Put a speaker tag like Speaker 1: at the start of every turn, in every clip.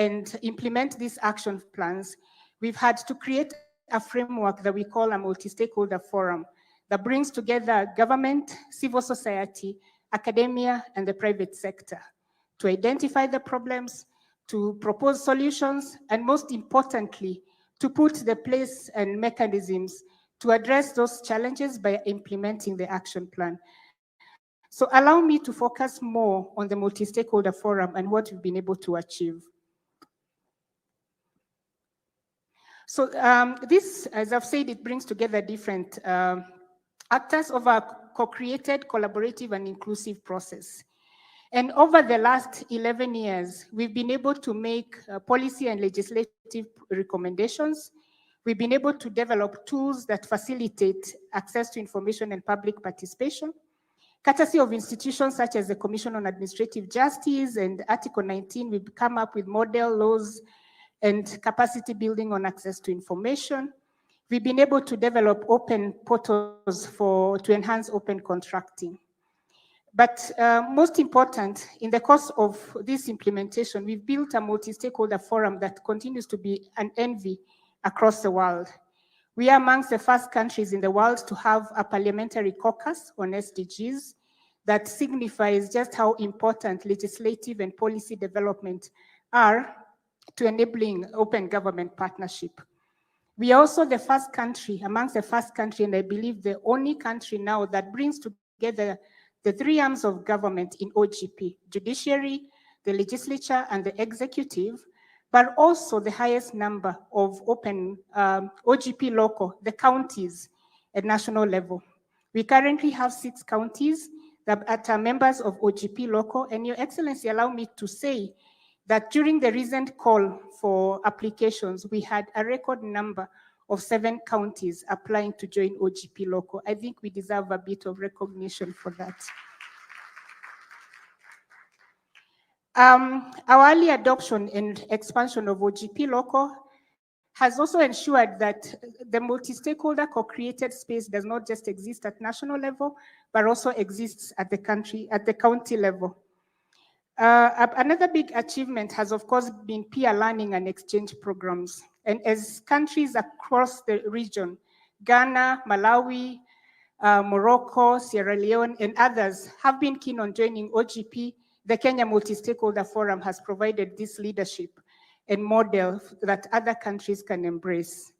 Speaker 1: and implement these action plans, we've had to create a framework that we call a multi-stakeholder forum that brings together government, civil society, academia, and the private sector to identify the problems, to propose solutions, and most importantly, to put the place and mechanisms to address those challenges by implementing the action plan. So allow me to focus more on the multi-stakeholder forum and what we've been able to achieve. So this, as I've said, it brings together different actors of a co-created, collaborative, and inclusive process. And over the last 11 years, we've been able to make policy and legislative recommendations. We've been able to develop tools that facilitate access to information and public participation, courtesy of institutions such as the Commission on Administrative Justice and Article 19. We've come up with model laws and capacity building on access to information. We've been able to develop open portals to enhance open contracting. But most important, in the course of this implementation, we've built a multi-stakeholder forum that continues to be an envy across the world. We are amongst the first countries in the world to have a parliamentary caucus on SDGs that signifies just how important legislative and policy development are to enabling open government partnership. We are also the first country, amongst the first country, and I believe the only country now that brings together the three arms of government in OGP: judiciary, the legislature, and the executive, but also the highest number of open OGP local, the counties at national level. We currently have 6 counties that are members of OGP local, and Your Excellency, allow me to say that during the recent call for applications, we had a record number of 7 counties applying to join OGP local. I think we deserve a bit of recognition for that. Our early adoption and expansion of OGP local has also ensured that the multi-stakeholder co-created space does not just exist at national level, but also exists at the county level. Another big achievement has, of course, been peer learning and exchange programs. And as countries across the region, Ghana, Malawi, Morocco, Sierra Leone, and others have been keen on joining OGP, the Kenya Multi-Stakeholder Forum has provided this leadership and model that other countries can embrace.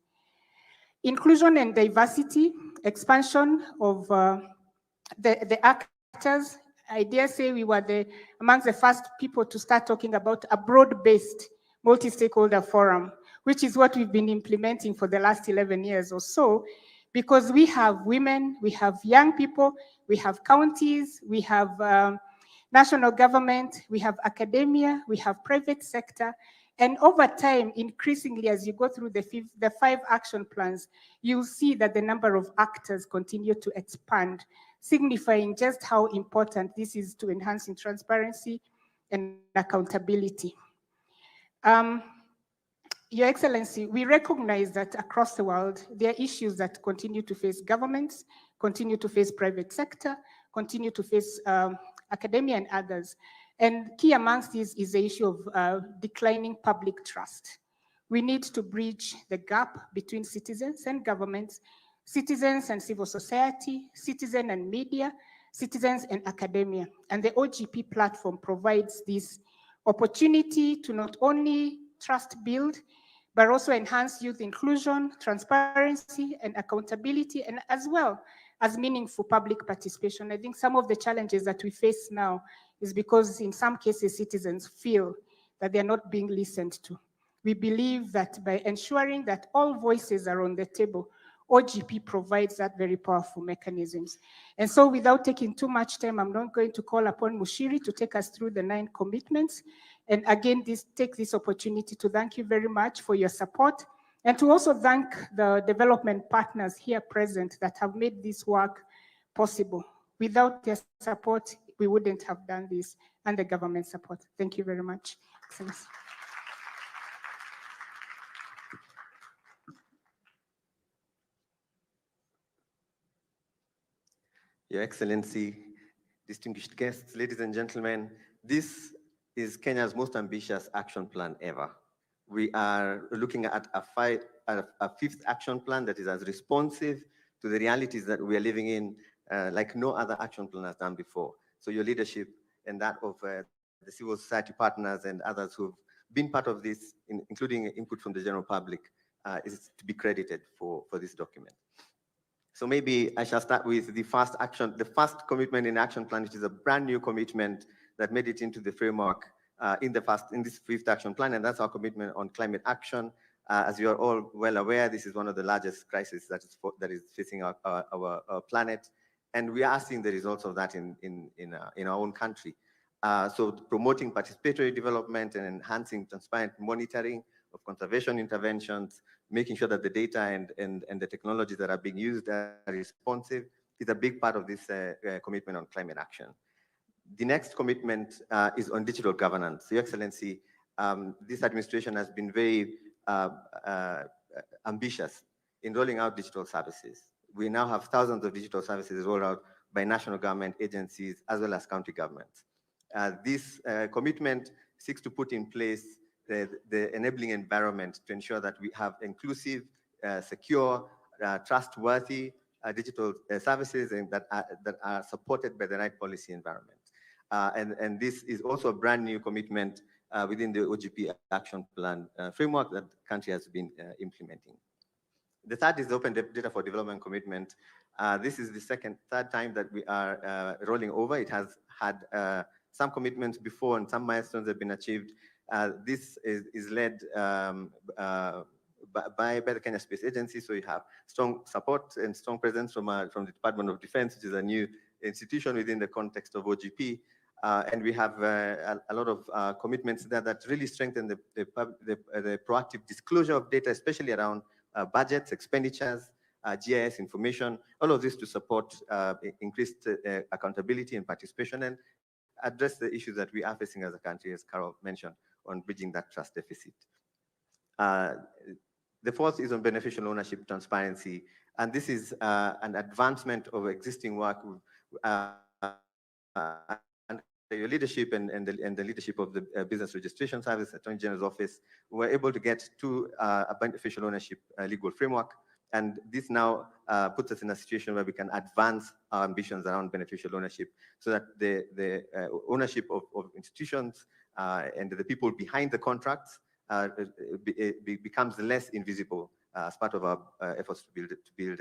Speaker 1: Inclusion and diversity, expansion of the actors. I dare say we were amongst the first people to start talking about a broad-based multi-stakeholder forum, which is what we've been implementing for the last 11 years or so, because we have women, we have young people, we have counties, we have national government, we have academia, we have private sector, and over time, increasingly, as you go through the 5 action plans, you'll see that the number of actors continue to expand, signifying just how important this is to enhancing transparency and accountability. Your Excellency, we recognize that across the world, there are issues that continue to face governments, continue to face private sector, continue to face academia and others. And key amongst these is the issue of declining public trust. We need to bridge the gap between citizens and governments, citizens and civil society, citizen and media, citizens and academia. And the OGP platform provides this opportunity to not only trust build, but also enhance youth inclusion, transparency, and accountability, and as well as meaningful public participation. I think some of the challenges that we face now is because in some cases, citizens feel that they're not being listened to. We believe that by ensuring that all voices are on the table, OGP provides that very powerful mechanisms. And so without taking too much time, I'm not going to call upon Mushiri to take us through the 9 commitments. And again, take this opportunity to thank you very much for your support, and to also thank the development partners here present that have made this work possible. Without their support, we wouldn't have done this, and the government support. Thank you very much. Thanks.
Speaker 2: Your Excellency, distinguished guests, ladies and gentlemen, this is Kenya's most ambitious action plan ever. We are looking at a fifth action plan that is as responsive to the realities that we are living in, like no other action plan has done before. So your leadership and that of the civil society partners and others who've been part of this, including input from the general public, is to be credited for this document. So maybe I shall start with the first commitment in action plan, which is a brand new commitment that made it into the framework in this fifth action plan, and that's our commitment on climate action. As you are all well aware, this is one of the largest crises that is facing our planet, and we are seeing the results of that in our own country. So promoting participatory development and enhancing transparent monitoring of conservation interventions, making sure that the data and the technologies that are being used are responsive, is a big part of this commitment on climate action. The next commitment is on digital governance. Your Excellency, this administration has been very ambitious in rolling out digital services. We now have thousands of digital services rolled out by national government agencies as well as county governments. This commitment seeks to put in place the enabling environment to ensure that we have inclusive, secure, trustworthy digital services and that are supported by the right policy environment. And this is also a brand new commitment within the OGP action plan framework that the country has been implementing. The third is the Open Data for Development commitment. This is the third time that we are rolling over. It has had some commitments before and some milestones have been achieved. This is led by the Kenya Space Agency, so you have strong support and strong presence from the Department of Defense, which is a new institution within the context of OGP. And we have a lot of commitments there that really strengthen the proactive disclosure of data, especially around budgets, expenditures, GIS information, all of this to support increased accountability and participation and address the issues that we are facing as a country, as Carol mentioned, on bridging that trust deficit. The fourth is on beneficial ownership transparency, and this is an advancement of existing work under your leadership and the leadership of the Business Registration Service, Attorney General's Office. We were able to get to a beneficial ownership legal framework, and this now puts us in a situation where we can advance our ambitions around beneficial ownership so that the ownership of institutions and the people behind the contracts becomes less invisible as part of our efforts to build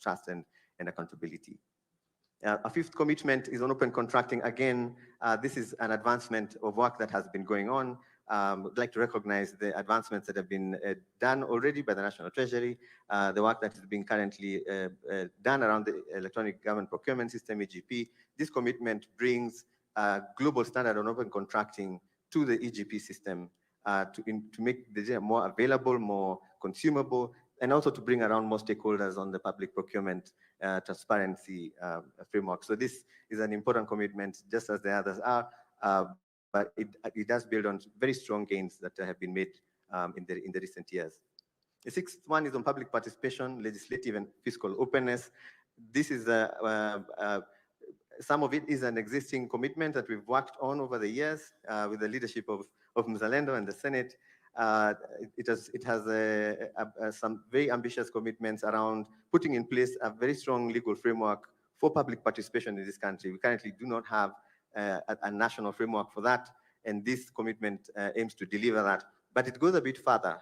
Speaker 2: trust and accountability. A fifth commitment is on open contracting. Again, this is an advancement of work that has been going on. I'd like to recognize the advancements that have been done already by the National Treasury, the work that is being currently done around the Electronic Government Procurement System, EGP. This commitment brings a global standard on open contracting to the EGP system to make the data more available, more consumable, and also to bring around more stakeholders on the public procurement transparency framework. So this is an important commitment, just as the others are, but it does build on very strong gains that have been made in the recent years. The sixth one is on public participation, legislative and fiscal openness. This is some of it is an existing commitment that we've worked on over the years with the leadership of Mzalendo and the Senate. It has some very ambitious commitments around putting in place a very strong legal framework for public participation in this country. We currently do not have a national framework for that, and this commitment aims to deliver that. But it goes a bit further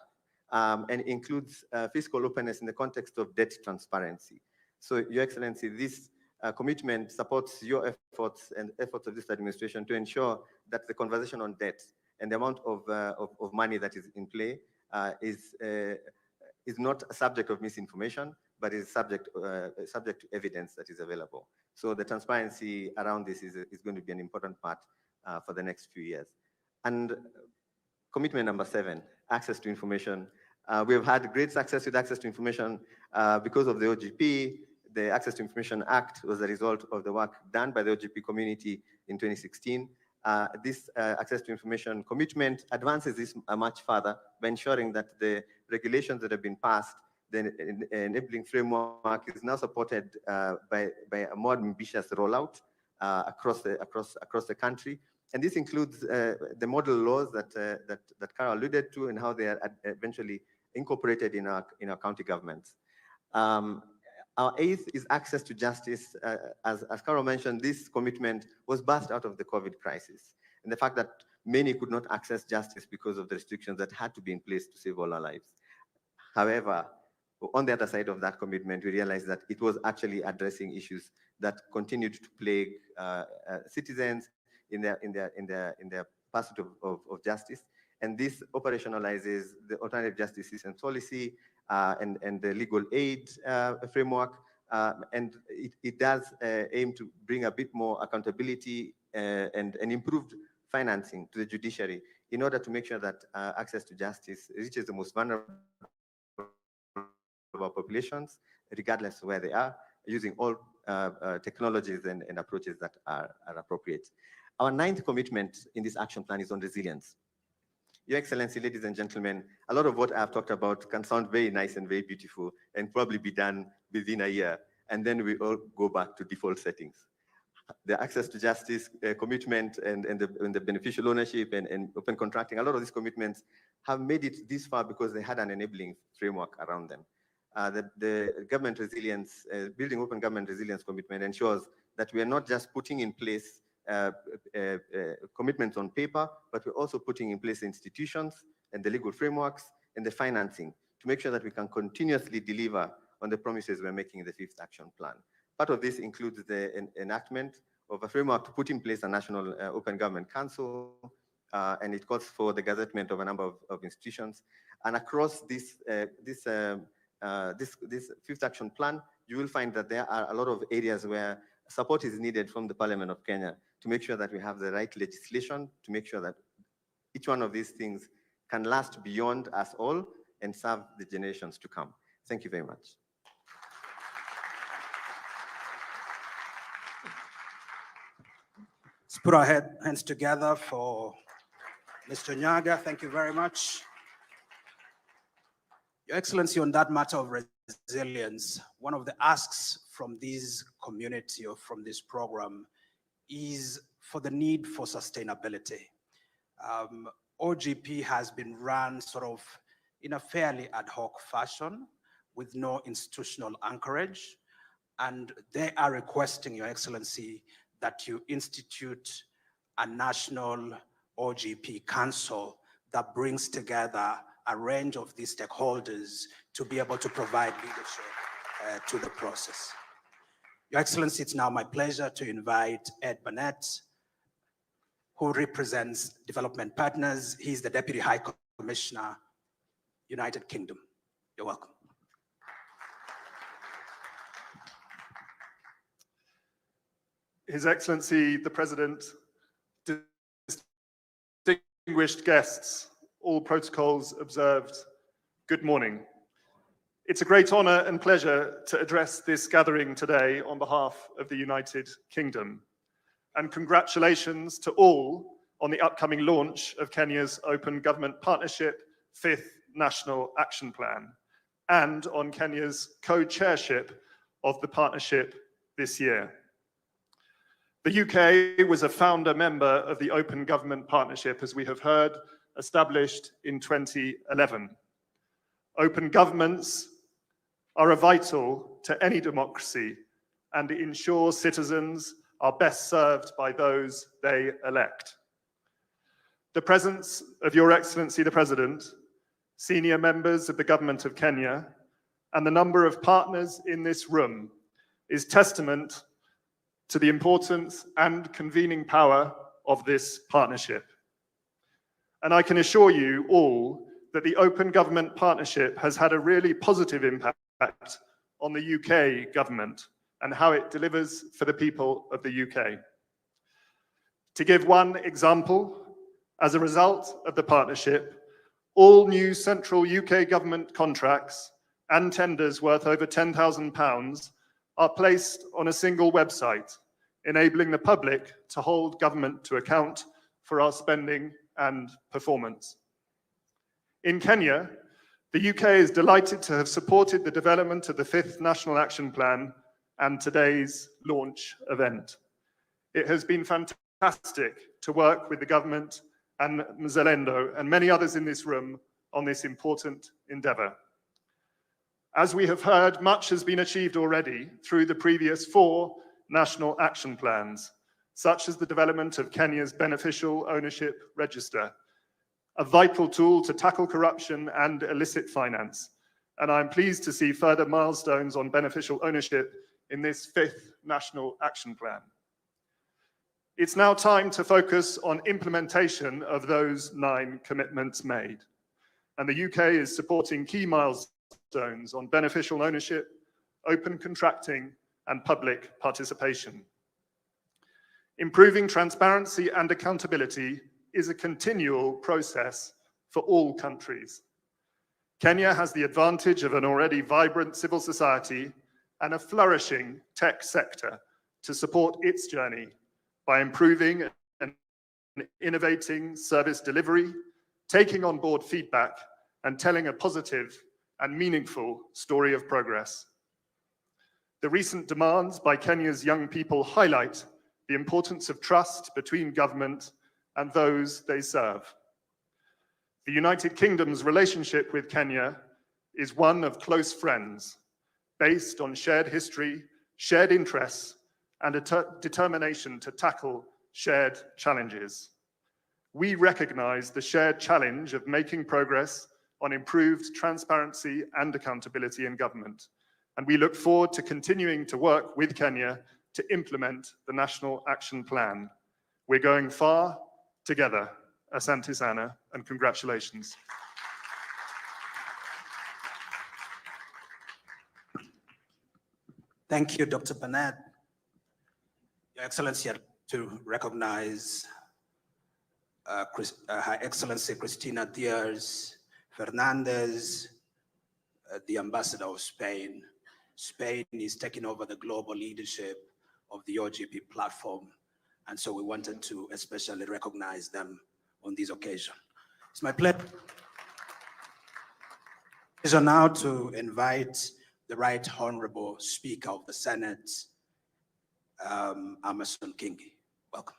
Speaker 2: and includes fiscal openness in the context of debt transparency. So, Your Excellency, this commitment supports your efforts and efforts of this administration to ensure that the conversation on debt and the amount of money that is in play is not a subject of misinformation, but is subject to evidence that is available. So the transparency around this is going to be an important part for the next few years. And commitment number 7, access to information. We have had great success with access to information because of the OGP. The Access to Information Act was a result of the work done by the OGP community in 2016. This access to information commitment advances this much further by ensuring that the regulations that have been passed, the enabling framework, is now supported by a more ambitious rollout across the country. And this includes the model laws that Carol alluded to and how they are eventually incorporated in our county governments. Our eighth is access to justice. As Carol mentioned, this commitment was birthed out of the COVID crisis and the fact that many could not access justice because of the restrictions that had to be in place to save all our lives. However, on the other side of that commitment, we realized that it was actually addressing issues that continued to plague citizens in their pursuit of justice. And this operationalizes the alternative justice systems policy and the legal aid framework. And it does aim to bring a bit more accountability and improved financing to the judiciary in order to make sure that access to justice reaches the most vulnerable of our populations, regardless of where they are, using all technologies and approaches that are appropriate. Our ninth commitment in this action plan is on resilience. Your Excellency, ladies and gentlemen, a lot of what I've talked about can sound very nice and very beautiful and probably be done within a year, and then we all go back to default settings. The access to justice commitment and the beneficial ownership and open contracting, a lot of these commitments have made it this far because they had an enabling framework around them. The government resilience, building open government resilience commitment ensures that we are not just putting in place commitments on paper, but we're also putting in place institutions and the legal frameworks and the financing to make sure that we can continuously deliver on the promises we're making in the fifth action plan. Part of this includes the enactment of a framework to put in place a national open government council, and it calls for the gazettement of a number of institutions. And across this fifth action plan, you will find that there are a lot of areas where support is needed from the Parliament of Kenya to make sure that we have the right legislation, to make sure that each one of these things can last beyond us all and serve the generations to come. Thank you very much.
Speaker 3: Let's put our hands together for Mr. Nyaga. Thank you very much. Your Excellency, on that matter of resilience, one of the asks from this community or from this program is for the need for sustainability. OGP has been run sort of in a fairly ad hoc fashion with no institutional anchorage, and they are requesting, Your Excellency, that you institute a national OGP council that brings together a range of these stakeholders to be able to provide leadership to the process. Your Excellency, it's now my pleasure to invite Ed Burnett, who represents Development Partners. He's the Deputy High Commissioner, United Kingdom. You're welcome.
Speaker 4: His Excellency, the President, distinguished guests, all protocols observed, good morning. It's a great honor and pleasure to address this gathering today on behalf of the United Kingdom. And congratulations to all on the upcoming launch of Kenya's Open Government Partnership 5th National Action Plan, and on Kenya's co-chairship of the partnership this year. The UK was a founder member of the Open Government Partnership, as we have heard, established in 2011. Open governments are vital to any democracy and ensure citizens are best served by those they elect. The presence of Your Excellency the President, senior members of the Government of Kenya, and the number of partners in this room is testament to the importance and convening power of this partnership. And I can assure you all that the Open Government Partnership has had a really positive impact on the UK government and how it delivers for the people of the UK. To give one example, as a result of the partnership, all new central UK government contracts and tenders worth over £10,000 are placed on a single website, enabling the public to hold government to account for our spending and performance. In Kenya, the UK is delighted to have supported the development of the 5th National Action Plan and today's launch event. It has been fantastic to work with the government and Mzalendo and many others in this room on this important endeavor. As we have heard, much has been achieved already through the previous 4 national action plans, such as the development of Kenya's beneficial ownership register, a vital tool to tackle corruption and illicit finance. And I'm pleased to see further milestones on beneficial ownership in this 5th national action plan. It's now time to focus on implementation of those 9 commitments made. And the UK is supporting key milestones on beneficial ownership, open contracting, and public participation. Improving transparency and accountability is a continual process for all countries. Kenya has the advantage of an already vibrant civil society and a flourishing tech sector to support its journey by improving and innovating service delivery, taking on board feedback, and telling a positive and meaningful story of progress. The recent demands by Kenya's young people highlight the importance of trust between government and those they serve. The United Kingdom's relationship with Kenya is one of close friends, based on shared history, shared interests, and a determination to tackle shared challenges. We recognize the shared challenge of making progress on improved transparency and accountability in government, and we look forward to continuing to work with Kenya to implement the National Action Plan. We're going far together. Asante sana, and congratulations.
Speaker 3: Thank you, Dr. Bernard. Your Excellency, to recognize Her Excellency Cristina Diaz Fernandez, the Ambassador of Spain. Spain is taking over the global leadership of the OGP platform, and so we wanted to especially recognize them on this occasion. It's my pleasure now to invite the Right Honorable Speaker of the Senate, Amason Kingi. Welcome.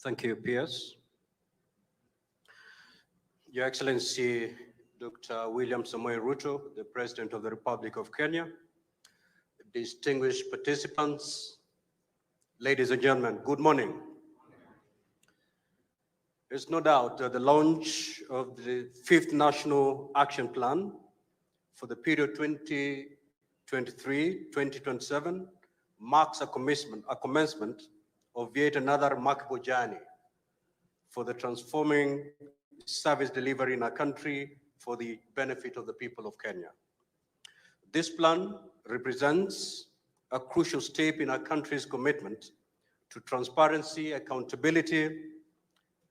Speaker 5: Thank you, Piers. Your Excellency, Dr. William Samoei Ruto, the President of the Republic of Kenya, distinguished participants, ladies and gentlemen, good morning. There's no doubt that the launch of the 5th National Action Plan for the period 2023-2027 marks a commencement of yet another remarkable journey for the transforming service delivery in our country for the benefit of the people of Kenya. This plan represents a crucial step in our country's commitment to transparency, accountability,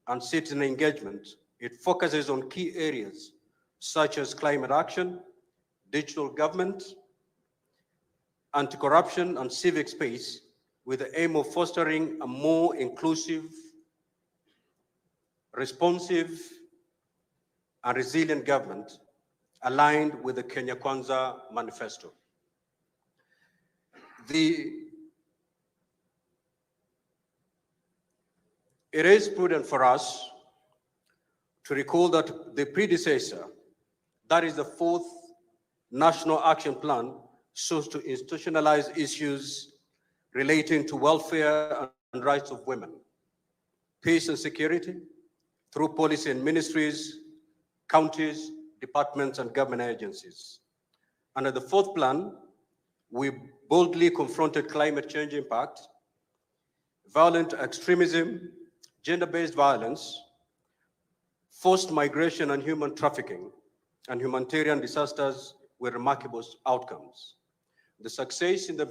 Speaker 5: and citizen engagement. It focuses on key areas such as climate action, digital government, anti-corruption, and civic space, with the aim of fostering a more inclusive, responsive, and resilient government aligned with the Kenya Kwanza Manifesto. It is prudent for us to recall that the predecessor, that is the 4th National Action Plan, sought to institutionalize issues relating to welfare and rights of women, peace and security, through policy and ministries, counties, departments, and government agencies. Under the 4th plan, we boldly confronted climate change impact, violent extremism, gender-based violence, forced migration and human trafficking, and humanitarian disasters with remarkable outcomes. The success in the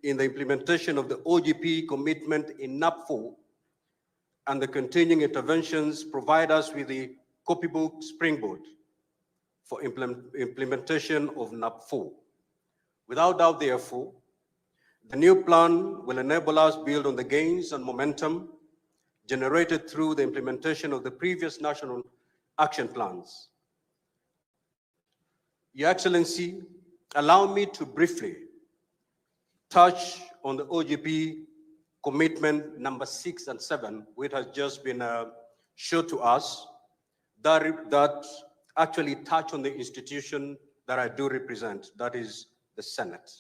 Speaker 5: implementation of the OGP commitment in NAP4 and the continuing interventions provide us with the copybook springboard for implementation of NAP4. Without doubt, therefore, the new plan will enable us to build on the gains and momentum generated through the implementation of the previous national action plans. Your Excellency, allow me to briefly touch on the OGP commitment number 6 and 7, which has just been shown to us, that actually touch on the institution that I do represent, that is the Senate.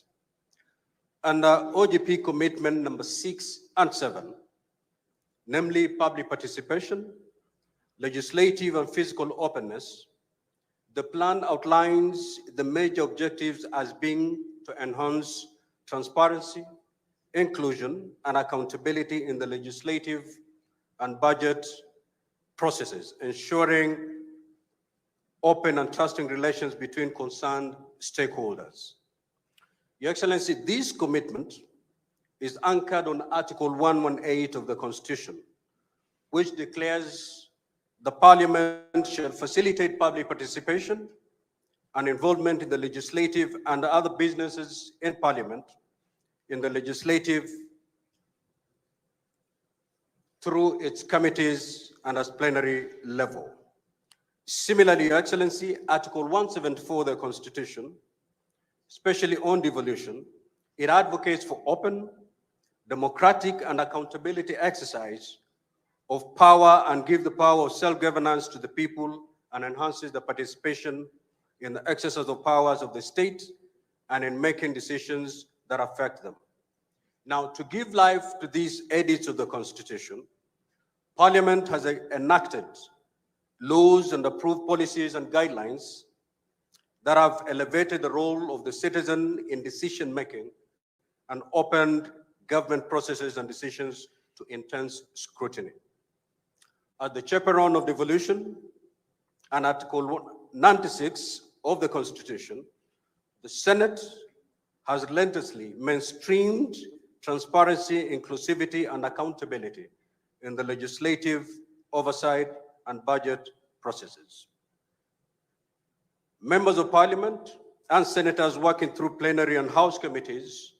Speaker 5: And OGP commitment number 6 and 7, namely public participation, legislative and physical openness, the plan outlines the major objectives as being to enhance transparency, inclusion, and accountability in the legislative and budget processes, ensuring open and trusting relations between concerned stakeholders. Your Excellency, this commitment is anchored on Article 118 of the Constitution, which declares the Parliament shall facilitate public participation and involvement in the legislative and other businesses in Parliament, in the legislative through its committees and at plenary level. Similarly, Your Excellency, Article 174 of the Constitution, especially on devolution, it advocates for open, democratic, and accountability exercise of power and give the power of self-governance to the people and enhances the participation in the exercise of powers of the state and in making decisions that affect them. Now, to give life to these edicts of the Constitution, Parliament has enacted laws and approved policies and guidelines that have elevated the role of the citizen in decision-making and opened government processes and decisions to intense scrutiny. As the chaperone of devolution and Article 96 of the Constitution, the Senate has relentlessly mainstreamed transparency, inclusivity, and accountability in the legislative oversight and budget processes. Members of Parliament and senators working through plenary and House committees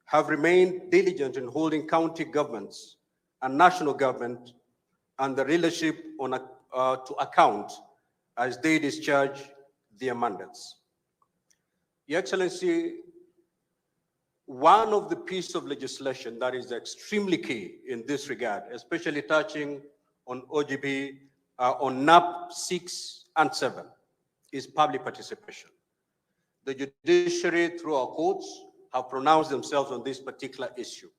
Speaker 5: have remained diligent in holding county governments and national government and the leadership to account as they discharge their mandates. Your Excellency, one of the pieces of legislation that is extremely key in this regard, especially touching on OGP, on NAP 6 and 7, is public participation. The judiciary, through our courts, have pronounced themselves on this particular issue.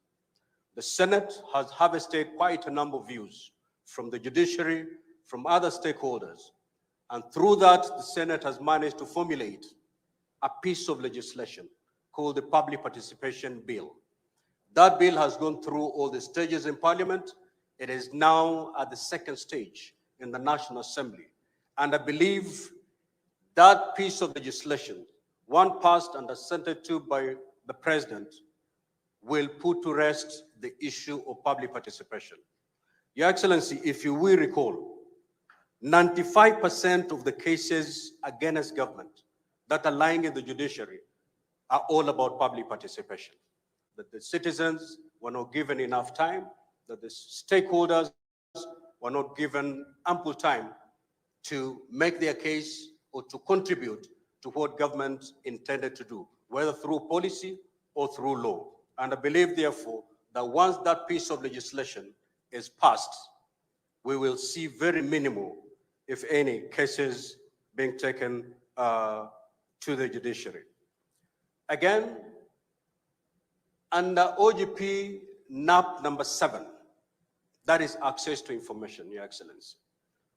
Speaker 5: The Senate has harvested quite a number of views from the judiciary, from other stakeholders, and through that, the Senate has managed to formulate a piece of legislation called the Public Participation Bill. That bill has gone through all the stages in Parliament. It is now at the second stage in the National Assembly. And I believe that piece of legislation, one passed and assented to by the President, will put to rest the issue of public participation. Your Excellency, if you will recall, 95% of the cases against government that are lying in the judiciary are all about public participation. That the citizens were not given enough time, that the stakeholders were not given ample time to make their case or to contribute to what government intended to do, whether through policy or through law. And I believe, therefore, that once that piece of legislation is passed, we will see very minimal, if any, cases being taken to the judiciary. Again, under OGP NAP number 7, that is access to information, Your Excellency.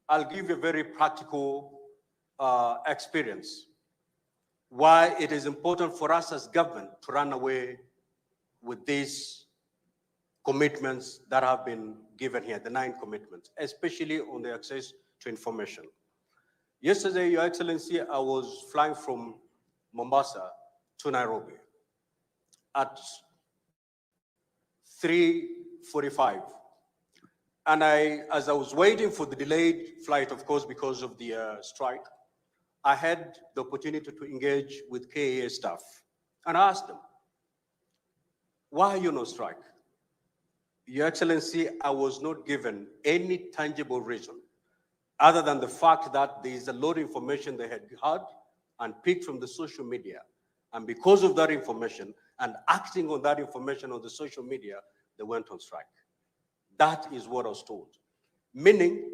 Speaker 5: I'll give you a very practical experience why it is important for us as government to run away with these commitments that have been given here, the 9 commitments, especially on the access to information. Yesterday, Your Excellency, I was flying from Mombasa to Nairobi at 3:45. And as I was waiting for the delayed flight, of course, because of the strike, I had the opportunity to engage with KAA staff. And I asked them, why are you on strike? Your Excellency, I was not given any tangible reason other than the fact that there is a lot of information they had heard and picked from the social media And because of that information and acting on that information on the social media, they went on strike. That is what I was told. Meaning,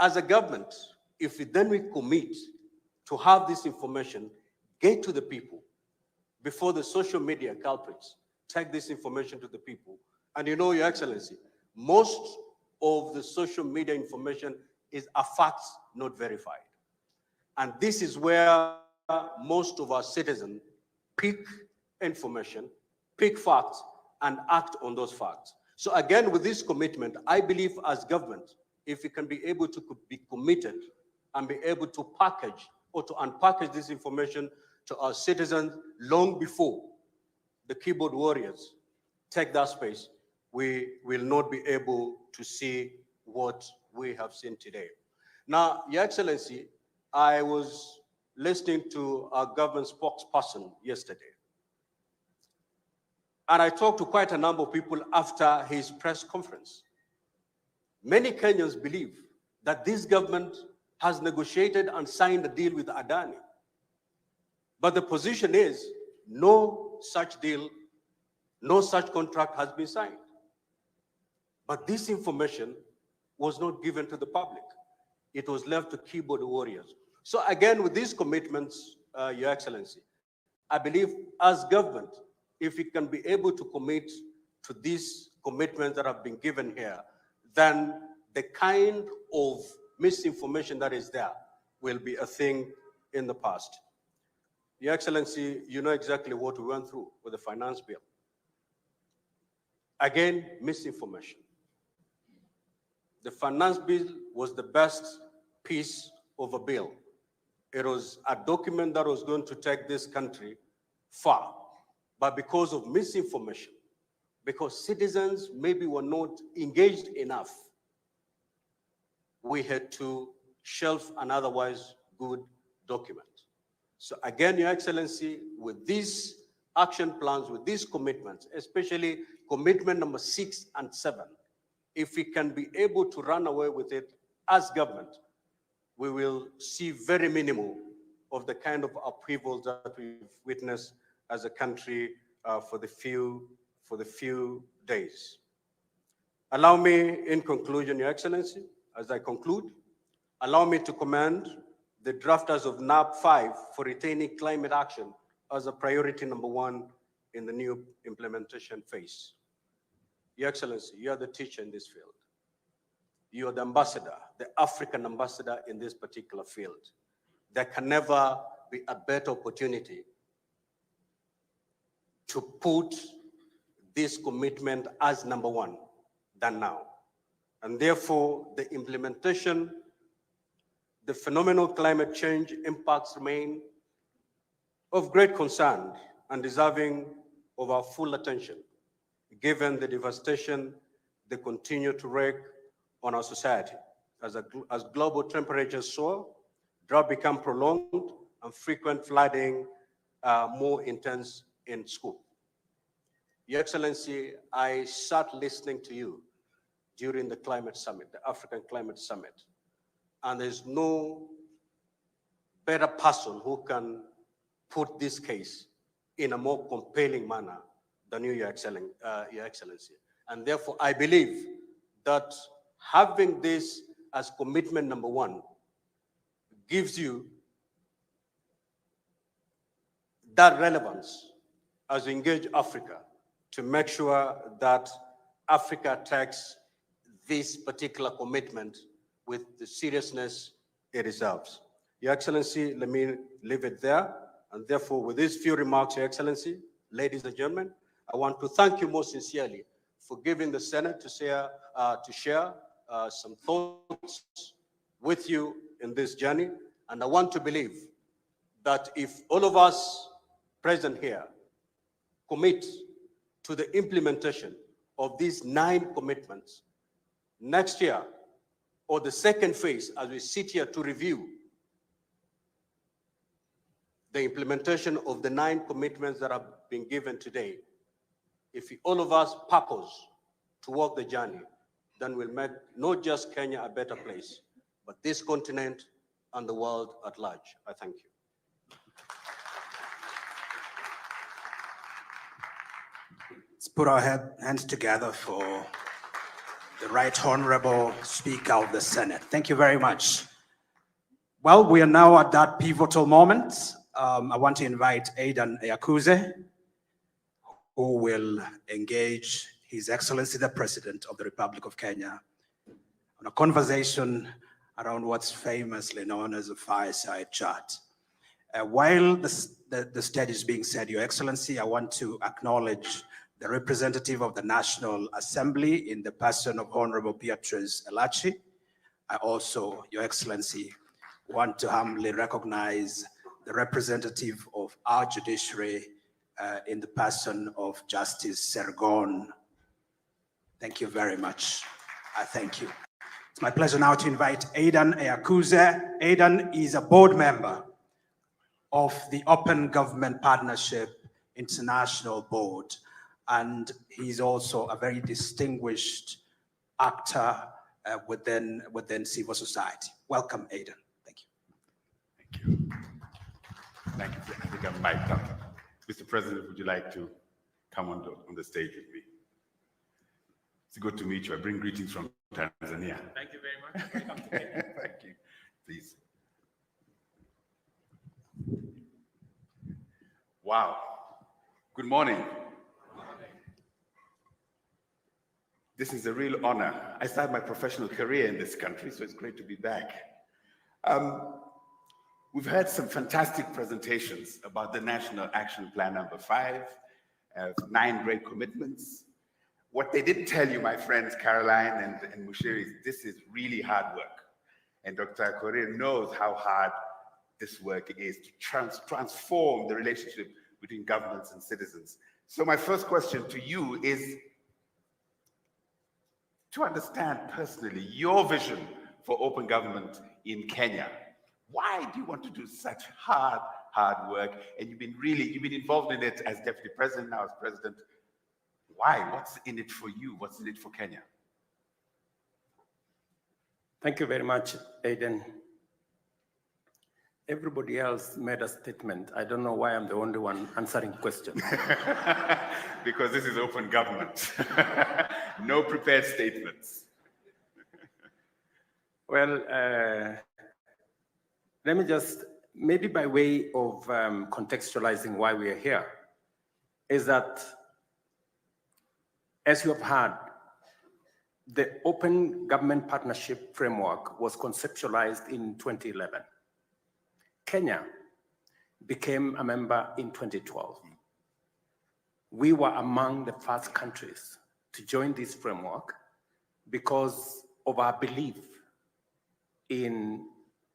Speaker 5: as a government, if we commit to have this information get to the people before the social media culprits take this information to the people. And you know, Your Excellency, most of the social media information is a facts not verified. And this is where most of our citizens pick information, pick facts, and act on those facts. So again, with this commitment, I believe as government, if we can be able to be committed and be able to package or to unpackage this information to our citizens long before the keyboard warriors take that space, we will not be able to see what we have seen today. Now, Your Excellency, I was listening to our government spokesperson yesterday, and I talked to quite a number of people after his press conference. Many Kenyans believe that this government has negotiated and signed a deal with Adani. But the position is no such deal, no such contract has been signed. But this information was not given to the public. It was left to keyboard warriors. So again, with these commitments, Your Excellency, I believe as government, if we can be able to commit to these commitments that have been given here, then the kind of misinformation that is there will be a thing in the past. Your Excellency, you know exactly what we went through with the finance bill. Again, misinformation. The finance bill was the best piece of a bill. It was a document that was going to take this country far. But because of misinformation, because citizens maybe were not engaged enough, we had to shelve an otherwise good document. So again, Your Excellency, with these action plans, with these commitments, especially commitment number 6 and 7, if we can be able to run away with it as government, we will see very minimal of the kind of upheavals that we've witnessed as a country for the few days. Allow me, in conclusion, Your Excellency, as I conclude, allow me to commend the drafters of NAP 5 for retaining climate action as a priority number 1 in the new implementation phase. Your Excellency, you are the teacher in this field. You are the ambassador, the African ambassador in this particular field. There can never be a better opportunity to put this commitment as number 1 than now. And therefore, the implementation, the phenomenal climate change impacts remain of great concern and deserving of our full attention, given the devastation they continue to wreak on our society. As global temperatures soar, drought become prolonged, and frequent flooding more intense in scope. Your Excellency, I sat listening to you during the climate summit, the African Climate Summit, and there's no better person who can put this case in a more compelling manner than you, Your Excellency. And therefore, I believe that having this as commitment number 1 gives you that relevance as we engage Africa to make sure that Africa takes this particular commitment with the seriousness it deserves. Your Excellency, let me leave it there. And therefore, with these few remarks, Your Excellency, ladies and gentlemen, I want to thank you most sincerely for giving the Senate to share some thoughts with you in this journey. And I want to believe that if all of us present here commit to the implementation of these 9 commitments, next year, or the second phase, as we sit here to review the implementation of the 9 commitments that have been given today, if all of us purpose to walk the journey, then we'll make not just Kenya a better place, but this continent and the world at large. I thank you.
Speaker 3: Let's put our hands together for the Right Honorable Speaker of the Senate. Thank you very much. Well, we are now at that pivotal moment. I want to invite Aidan Eyakuze, who will engage His Excellency the President of the Republic of Kenya on a conversation around what's famously known as a fireside chat. While the stage is being set, Your Excellency, I want to acknowledge the representative of the National Assembly in the person of Honorable Beatrice Elachi. I also, Your Excellency, want to humbly recognize the representative of our judiciary in the person of Justice Sergon. Thank you very much. I thank you. It's my pleasure now to invite Aidan Eyakuze. Aidan is a board member of the Open Government Partnership International Board, and he's also a very distinguished actor within civil society. Welcome, Aidan. Thank you.
Speaker 6: Thank you. Thank you. I think I'm mic'd up. Mr. President, would you like to come on the stage with me? It's good to meet you. I bring greetings from Tanzania.
Speaker 7: Thank you very much. Welcome to Kenya.
Speaker 6: Thank you. Please. Wow. Good morning. This is a real honor. I started my professional career in this country, so it's great to be back. We've heard some fantastic presentations about the National Action Plan number 5, 9 great commitments. What they didn't tell you, my friends, Caroline and Mushiri, is this is really hard work. And Dr. Korir knows how hard this work is to transform the relationship between governments and citizens. So my first question to you is to understand personally your vision for open government in Kenya. Why do you want to do such hard work? And you've been involved in it as deputy president, now as president. Why? What's in it for you? What's in it for Kenya?
Speaker 7: Thank you very much, Aidan. Everybody else made a statement. I don't know why I'm the only one answering questions.
Speaker 6: Because this is open government. No prepared statements.
Speaker 7: Well, let me just, maybe by way of contextualizing why we are here, is that, as you have heard, the Open Government Partnership Framework was conceptualized in 2011. Kenya became a member in 2012. We were among the first countries to join this framework because of our belief in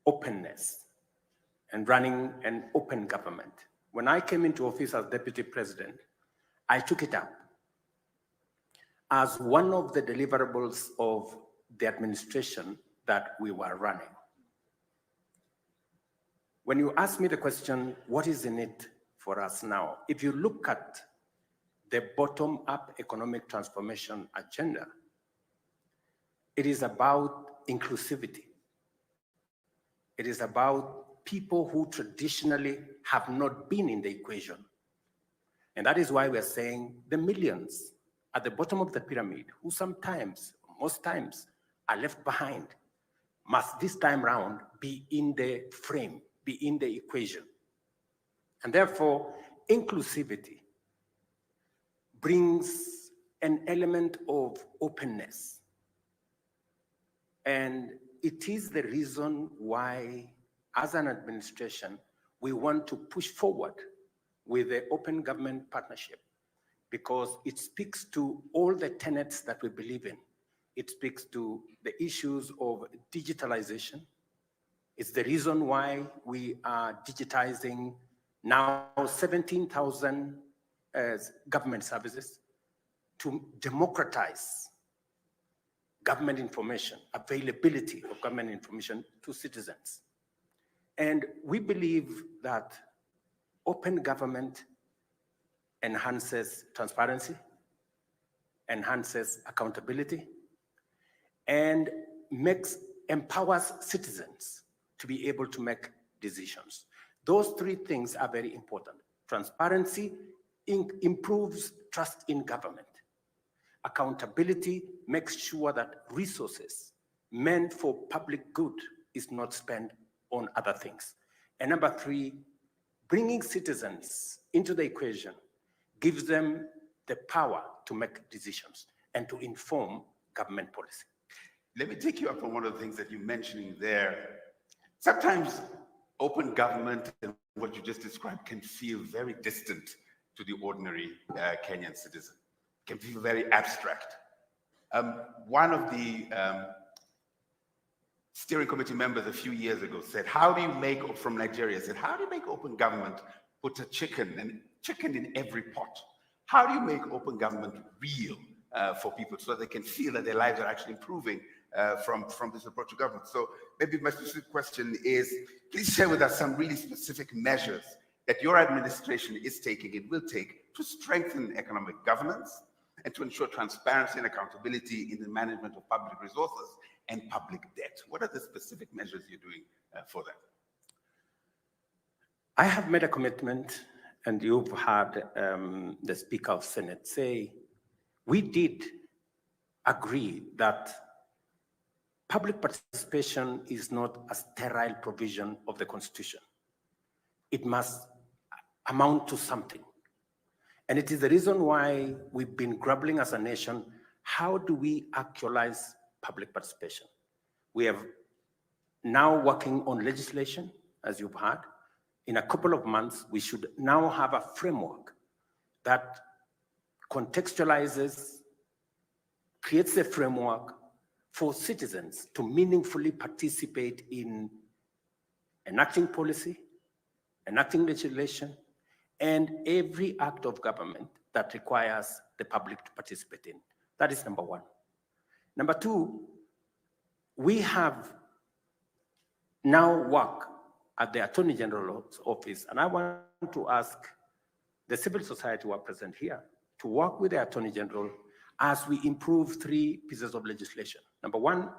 Speaker 7: openness and running an open government. When I came into office as deputy president, I took it up as one of the deliverables of the administration that we were running. When you ask me the question, what is in it for us now? If you look at the bottom-up economic transformation agenda, it is about inclusivity. It is about people who traditionally have not been in the equation. And that is why we're saying the millions at the bottom of the pyramid, who sometimes, most times, are left behind, must this time round be in the frame, be in the equation. And therefore, inclusivity brings an element of openness. And it is the reason why, as an administration, we want to push forward with the Open Government Partnership, because it speaks to all the tenets that we believe in. It speaks to the issues of digitalization. It's the reason why we are digitizing now 17,000 government services to democratize government information, availability of government information to citizens. And we believe that open government enhances transparency, enhances accountability, and empowers citizens to be able to make decisions. Those three things are very important. Transparency improves trust in government. accountability makes sure that resources meant for public good is not spent on other things. And number three, bringing citizens into the equation gives them the power to make decisions and to inform government policy.
Speaker 6: Let me take you up on one of the things that you're mentioning there. Sometimes open government and what you just described can feel very distant to the ordinary Kenyan citizen, can feel very abstract. One of the steering committee members a few years ago said, from Nigeria, said, how do you make open government put a chicken in every pot? How do you make open government real for people so they can feel that their lives are actually improving from this approach to government? So maybe my specific question is, please share with us some really specific measures that your administration is taking and will take to strengthen economic governance and to ensure transparency and accountability in the management of public resources and public debt. What are the specific measures you're doing for that?
Speaker 7: I have made a commitment, and you've heard the Speaker of Senate say, we did agree that public participation is not a sterile provision of the Constitution. It must amount to something. And it is the reason why we've been grappling as a nation, how do we actualize public participation? We have now working on legislation, as you've heard. In a couple of months, we should now have a framework that contextualizes, creates a framework for citizens to meaningfully participate in enacting policy, enacting legislation, and every act of government that requires the public to participate in. That is number one. Number two, we have now work at the Attorney General's office, and I want to ask the civil society who are present here to work with the Attorney General as we improve three pieces of legislation. Number one,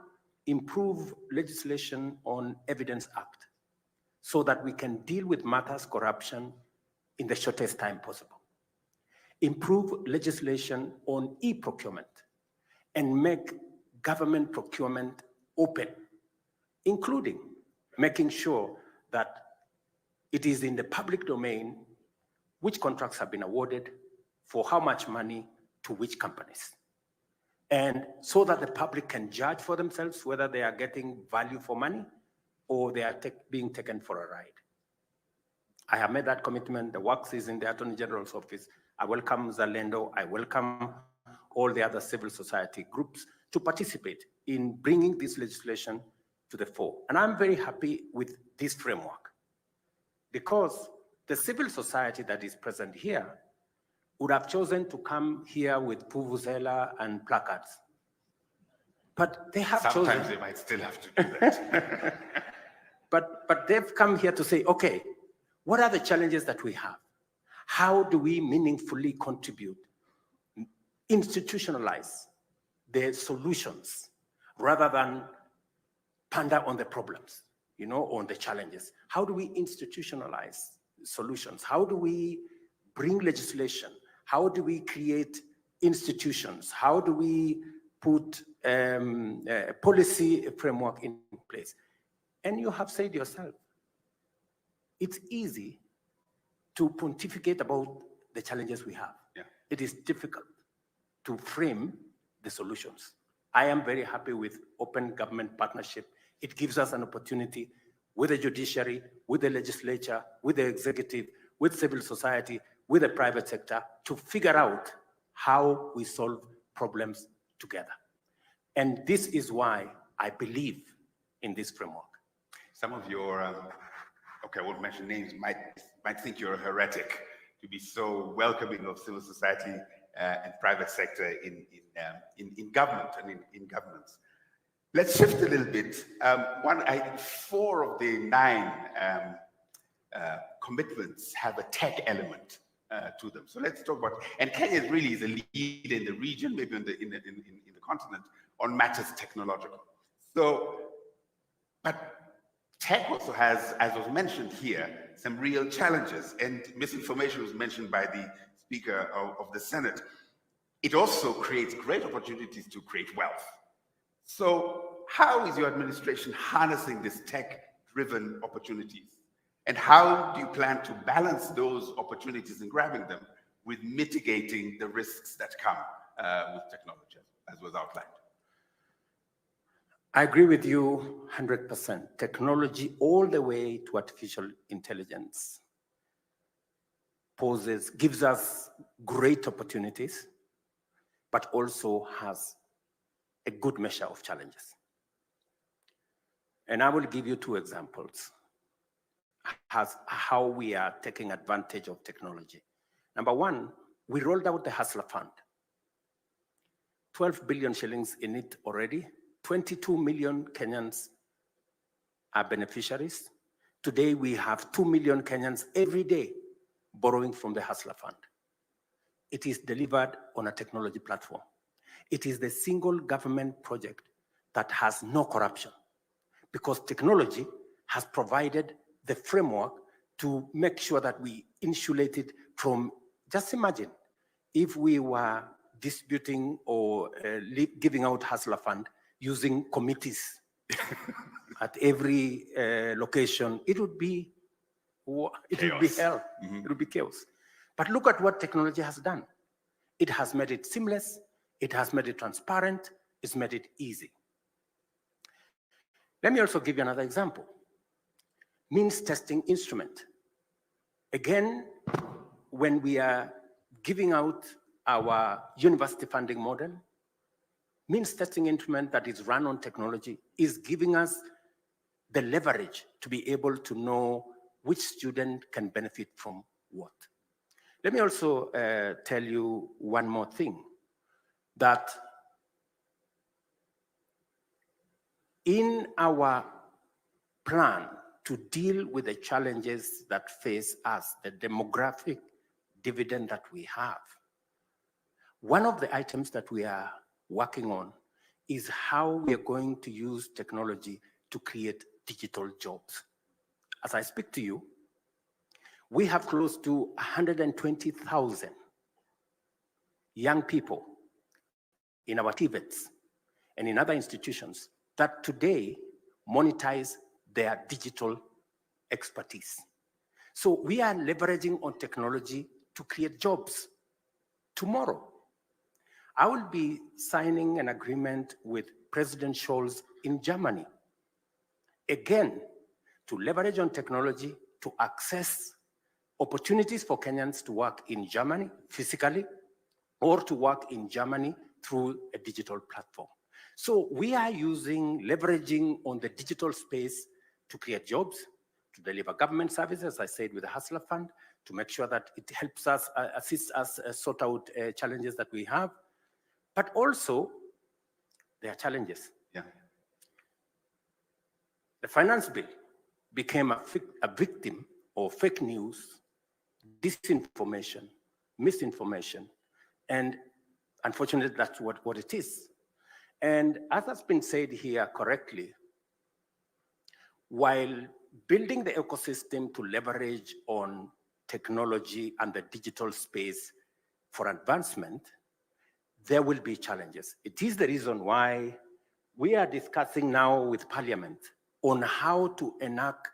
Speaker 7: improve legislation on Evidence Act so that we can deal with matters corruption in the shortest time possible. Improve legislation on e-procurement and make government procurement open, including making sure that it is in the public domain which contracts have been awarded, for how much money, to which companies. And so that the public can judge for themselves whether they are getting value for money or they are being taken for a ride. I have made that commitment. The work is in the Attorney General's office. I welcome Zalendo. I welcome all the other civil society groups to participate in bringing this legislation to the fore. And I'm very happy with this framework because the civil society that is present here would have chosen to come here with vuvuzela and placards. But they have chosen.
Speaker 6: Sometimes they might still have to do that.
Speaker 7: But they've come here to say, okay, what are the challenges that we have? How do we meaningfully contribute, institutionalize the solutions rather than ponder on the problems, on the challenges? How do we institutionalize solutions? How do we bring legislation? How do we create institutions? How do we put a policy framework in place? And you have said yourself, it's easy to pontificate about the challenges we have.
Speaker 6: Yeah.
Speaker 7: It is difficult to frame the solutions. I am very happy with open government partnership. It gives us an opportunity with the judiciary, with the legislature, with the executive, with civil society, with the private sector to figure out how we solve problems together. And this is why I believe in this framework.
Speaker 6: Some of your, okay, I won't mention names, might think you're a heretic to be so welcoming of civil society and private sector in government and in governance. Let's shift a little bit. 4 of the 9 commitments have a tech element to them. So let's talk about, and Kenya really is a lead in the region, maybe in the continent, on matters technological. So, but tech also has, as was mentioned here, some real challenges, and misinformation was mentioned by the Speaker of the Senate. it also creates great opportunities to create wealth. So how is your administration harnessing these tech-driven opportunities? And how do you plan to balance those opportunities and grabbing them with mitigating the risks that come with technology, as was outlined?
Speaker 7: I agree with you 100%. Technology all the way to artificial intelligence gives us great opportunities, but also has a good measure of challenges. And I will give you two examples how we are taking advantage of technology. Number one, we rolled out the Hustler Fund. 12 billion shillings in it already. 22 million Kenyans are beneficiaries. Today, we have 2 million Kenyans every day borrowing from the Hustler Fund. It is delivered on a technology platform. It is the single government project that has no corruption, because technology has provided the framework to make sure that we insulate it from, just imagine, if we were distributing or giving out Hustler Fund using committees at every location, it would be hell.
Speaker 6: Mm-hmm.
Speaker 7: It would be chaos. But look at what technology has done. It has made it seamless. It has made it transparent. It's made it easy. Let me also give you another example. Means testing instrument. Again, when we are giving out our university funding model, means testing instrument that is run on technology is giving us the leverage to be able to know which student can benefit from what. Let me also tell you one more thing, that in our plan to deal with the challenges that face us, the demographic dividend that we have, one of the items that we are working on is how we are going to use technology to create digital jobs. As I speak to you, we have close to 120,000 young people in our TVETs and in other institutions that today monetize their digital expertise. So we are leveraging on technology to create jobs tomorrow. I will be signing an agreement with President Scholz in Germany, again, to leverage on technology to access opportunities for Kenyans to work in Germany physically, or to work in Germany through a digital platform. So we are leveraging on the digital space to create jobs, to deliver government services, as I said, with the Hustler Fund, to make sure that it helps us, assists us sort out challenges that we have. But also, there are challenges.
Speaker 6: Yeah.
Speaker 7: The finance bill became a victim of fake news, disinformation, misinformation, and unfortunately, that's what it is. And as has been said here correctly, while building the ecosystem to leverage on technology and the digital space for advancement, there will be challenges. It is the reason why we are discussing now with Parliament on how to enact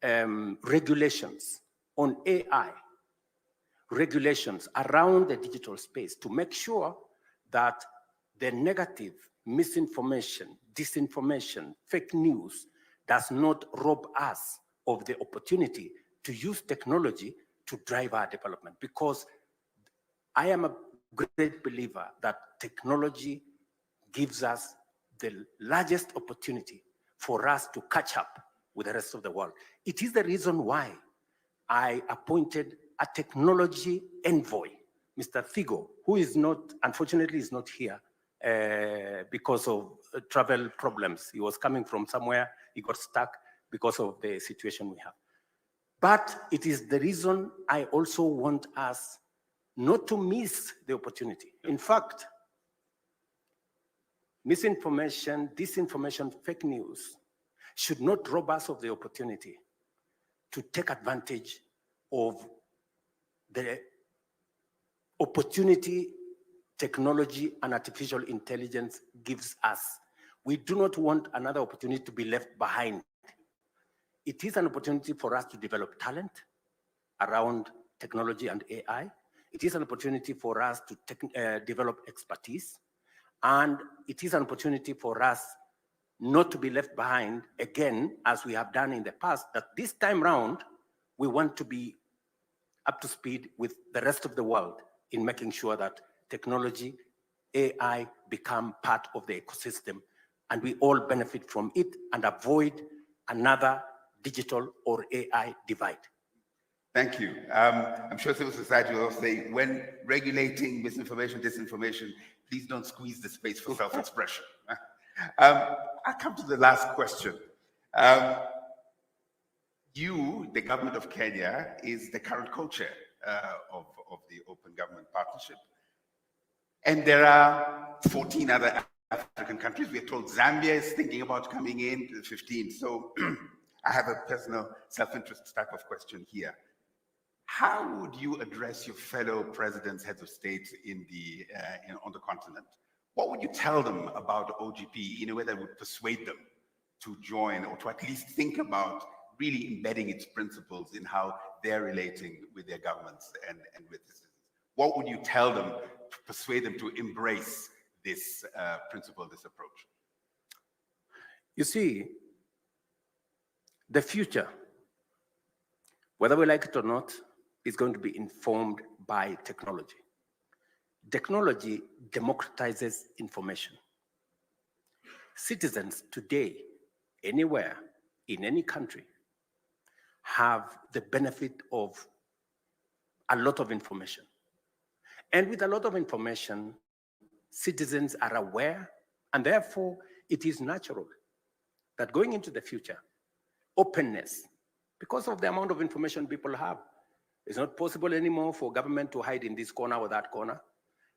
Speaker 7: regulations on AI, regulations around the digital space to make sure that the negative misinformation, disinformation, fake news does not rob us of the opportunity to use technology to drive our development. Because I am a great believer that technology gives us the largest opportunity for us to catch up with the rest of the world. It is the reason why I appointed a technology envoy, Mr. Figo, who is not, unfortunately, is not here because of travel problems. He was coming from somewhere, he got stuck because of the situation we have. But it is the reason I also want us not to miss the opportunity. In fact, misinformation, disinformation, fake news should not rob us of the opportunity to take advantage of the opportunity technology and artificial intelligence gives us. We do not want another opportunity to be left behind. It is an opportunity for us to develop talent around technology and AI. It is an opportunity for us to develop expertise. And it is an opportunity for us not to be left behind, again, as we have done in the past, that this time round, we want to be up to speed with the rest of the world in making sure that technology, AI become part of the ecosystem, and we all benefit from it and avoid another digital or AI divide.
Speaker 6: Thank you. I'm sure civil society will say, when regulating misinformation, disinformation, please don't squeeze the space for self-expression. I'll come to the last question. You, the government of Kenya, is the current co-chair of the Open Government Partnership. And there are 14 other African countries. We are told Zambia is thinking about coming in to the 15. So I have a personal self-interest type of question here. How would you address your fellow presidents, heads of state on the continent? What would you tell them about OGP in a way that would persuade them to join, or to at least think about really embedding its principles in how they're relating with their governments and with the citizens? What would you tell them to persuade them to embrace this principle, this approach?
Speaker 7: You see, the future, whether we like it or not, is going to be informed by technology. Technology democratizes information. Citizens today, anywhere, in any country, have the benefit of a lot of information. And with a lot of information, citizens are aware, and therefore it is natural that going into the future, openness, because of the amount of information people have, it's not possible anymore for government to hide in this corner or that corner.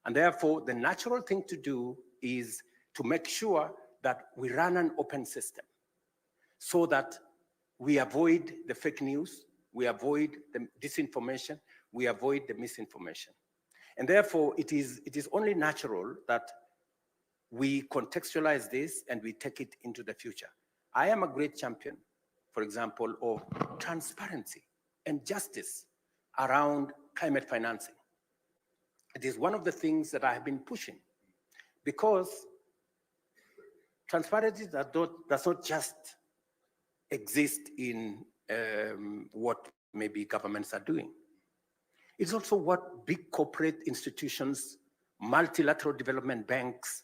Speaker 7: And therefore, the natural thing to do is to make sure that we run an open system so that we avoid the fake news, we avoid the disinformation, we avoid the misinformation. And therefore, it is only natural that we contextualize this and we take it into the future. I am a great champion, for example, of transparency and justice around climate financing. It is one of the things that I have been pushing, because transparency does not just exist in what maybe governments are doing. It's also what big corporate institutions, multilateral development banks,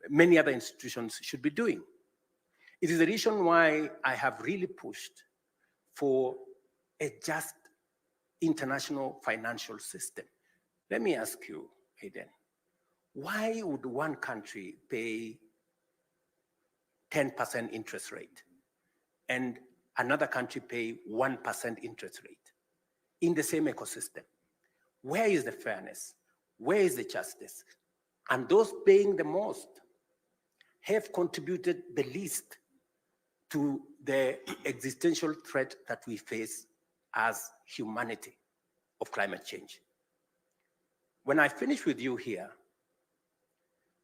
Speaker 7: many other institutions should be doing. It is the reason why I have really pushed for a just international financial system. Let me ask you, Hayden, why would one country pay 10% interest rate and another country pay 1% interest rate in the same ecosystem? Where is the fairness? Where is the justice? And those paying the most have contributed the least to the existential threat that we face as humanity of climate change. When I finish with you here,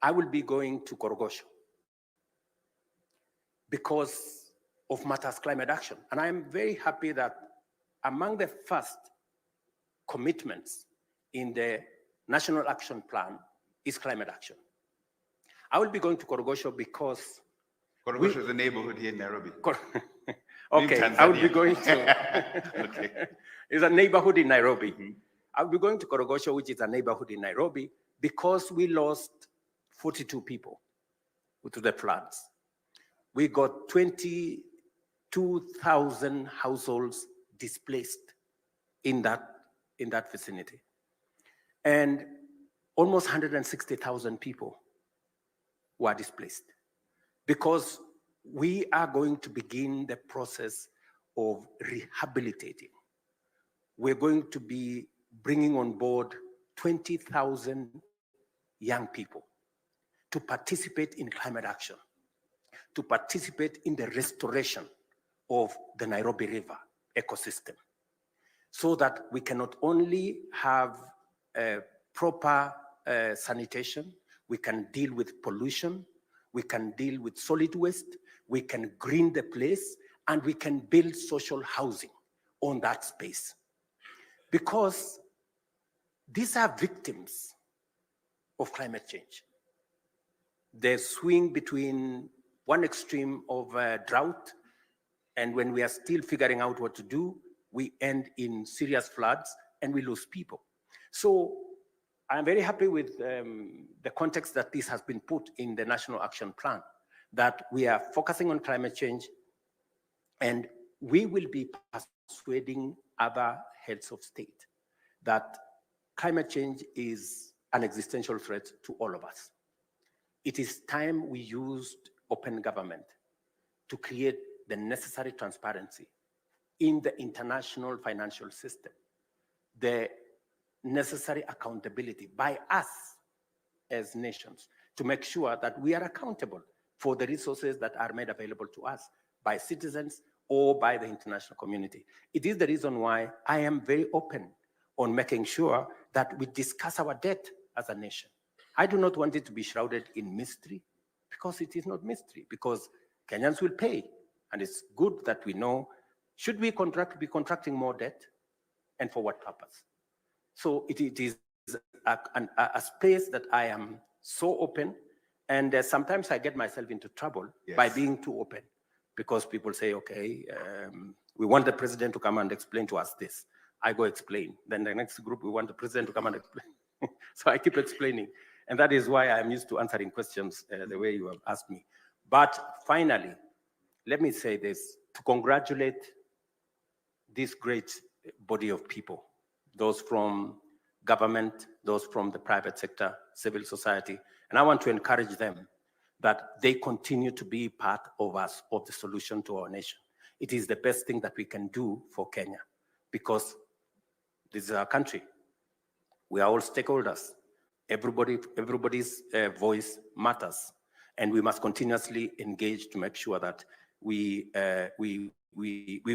Speaker 7: I will be going to Korogosho because of Matters Climate Action. And I am very happy that among the first commitments in the National Action Plan is climate action. I will be going to Korogosho because
Speaker 6: Korogosho is a neighborhood here in Nairobi.
Speaker 7: Okay, I will be going to,
Speaker 6: Okay.
Speaker 7: It's a neighborhood in Nairobi. Mm-hmm. I'll be going to Korogosho, which is a neighborhood in Nairobi, because we lost 42 people to the floods. We got 22,000 households displaced in that vicinity. And almost 160,000 people were displaced, because we are going to begin the process of rehabilitating. We're going to be bringing on board 20,000 young people to participate in climate action, to participate in the restoration of the Nairobi River ecosystem, so that we can not only have proper sanitation, we can deal with pollution, we can deal with solid waste, we can green the place, and we can build social housing on that space. Because these are victims of climate change. They swing between one extreme of drought, and when we are still figuring out what to do, we end in serious floods and we lose people. So I'm very happy with the context that this has been put in the National Action Plan, that we are focusing on climate change, and we will be persuading other heads of state that climate change is an existential threat to all of us. It is time we used open government to create the necessary transparency in the international financial system, the necessary accountability by us as nations to make sure that we are accountable for the resources that are made available to us by citizens or by the international community. It is the reason why I am very open on making sure that we discuss our debt as a nation. I do not want it to be shrouded in mystery, because it is not mystery, because Kenyans will pay. And it's good that we know, should we be contracting more debt, and for what purpose? So it is a space that I am so open, and sometimes I get myself into trouble by being too open, because people say, okay, we want the president to come and explain to us this. I go explain. Then the next group, we want the president to come and explain. So I keep explaining. And that is why I'm used to answering questions the way you have asked me. But finally, let me say this, to congratulate this great body of people, those from government, those from the private sector, civil society, and I want to encourage them that they continue to be part of us, of the solution to our nation. It is the best thing that we can do for Kenya, because this is our country. We are all stakeholders. Everybody's voice matters, and we must continuously engage to make sure that we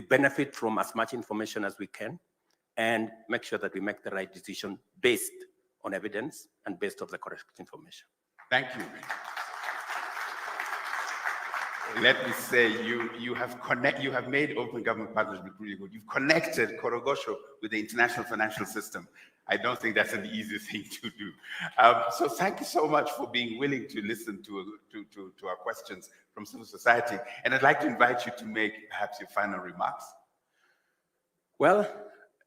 Speaker 7: benefit from as much information as we can, and make sure that we make the right decision based on evidence and based on the correct information.
Speaker 6: Thank you. Let me say, you have made open government partnership really good. You've connected Korogosho with the international financial system. I don't think that's an easy thing to do. So thank you so much for being willing to listen to our questions from civil society. And I'd like to invite you to make perhaps your final remarks.
Speaker 7: Well,